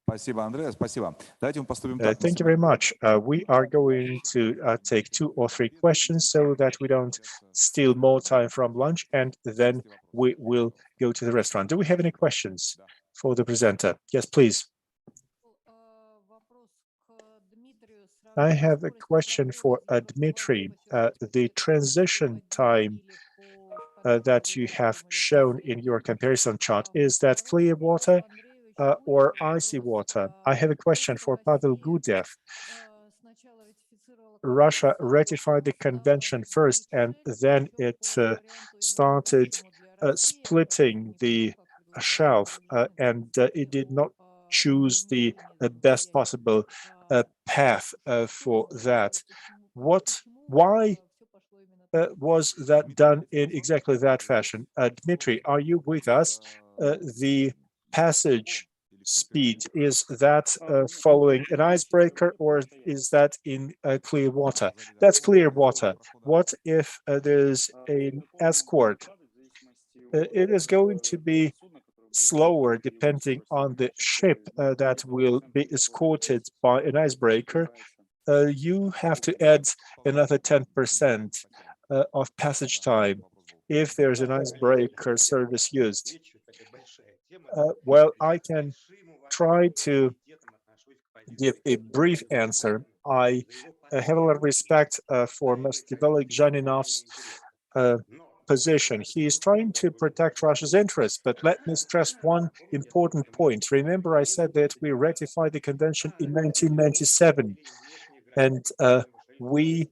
Спасибо, Andrea. Спасибо. Давайте мы поступим так. Thank you very much. We are going to take 2 or 3 questions so that we don't steal more time from lunch, and then we will go to the restaurant. Do we have any questions for the presenter? Yes, please. I have a question for Dmitry. The transition time that you have shown in your comparison chart, is that clear water or icy water? I have a question for Pavel Gudiev. Russia ratified the convention first, and then it started splitting the shelf, and it did not choose the best possible path for that. Why was that done in exactly that fashion? Dmitry, are you with us? The passage speed, is that following an icebreaker, or is that in clear water? That's clear water. What if there's an escort? It is going to be slower depending on the ship that will be escorted by an icebreaker. You have to add another 10% of passage time if there's an icebreaker service used. Well, I can try to give a brief answer. I have a lot of respect for Mr. Zhaninov's position. He is trying to protect Russia's interests, but let me stress one important point. Remember, I said that we ratified the convention in 1997, and we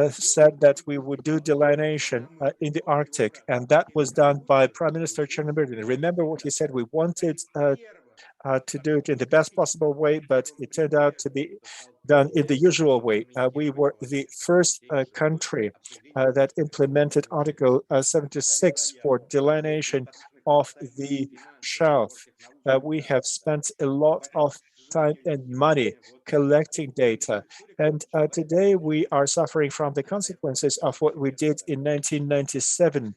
said that we would do delineation in the Arctic, and that was done by Prime Minister Chernomyrdin. Remember what he said? We wanted to do it in the best possible way, but it turned out to be done in the usual way. We were the first country that implemented Article 76 for delineation of the shelf. We have spent a lot of time and money collecting data, and today we are suffering from the consequences of what we did in 1997.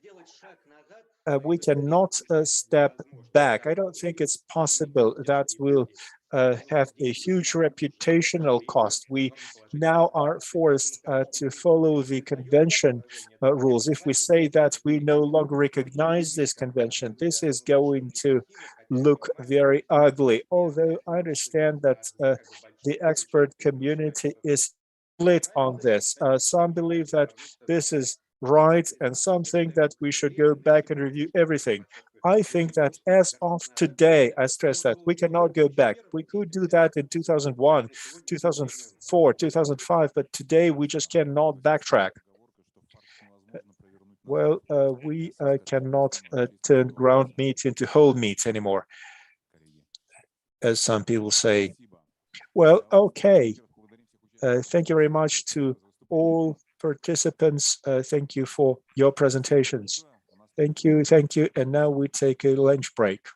We cannot step back. I don't think it's possible. That will have a huge reputational cost. We now are forced to follow the convention rules. If we say that we no longer recognize this convention, this is going to look very ugly. Although I understand that the expert community is split on this. Some believe that this is right, and some think that we should go back and review everything. I think that as of today, I stress that we cannot go back. We could do that in 2001, 2004, 2005, but today we just cannot backtrack. Well, we cannot turn ground meat into whole meat anymore, as some people say. Well, okay. Thank you very much to all participants. Thank you for your presentations. Thank you. And now we take a lunch break.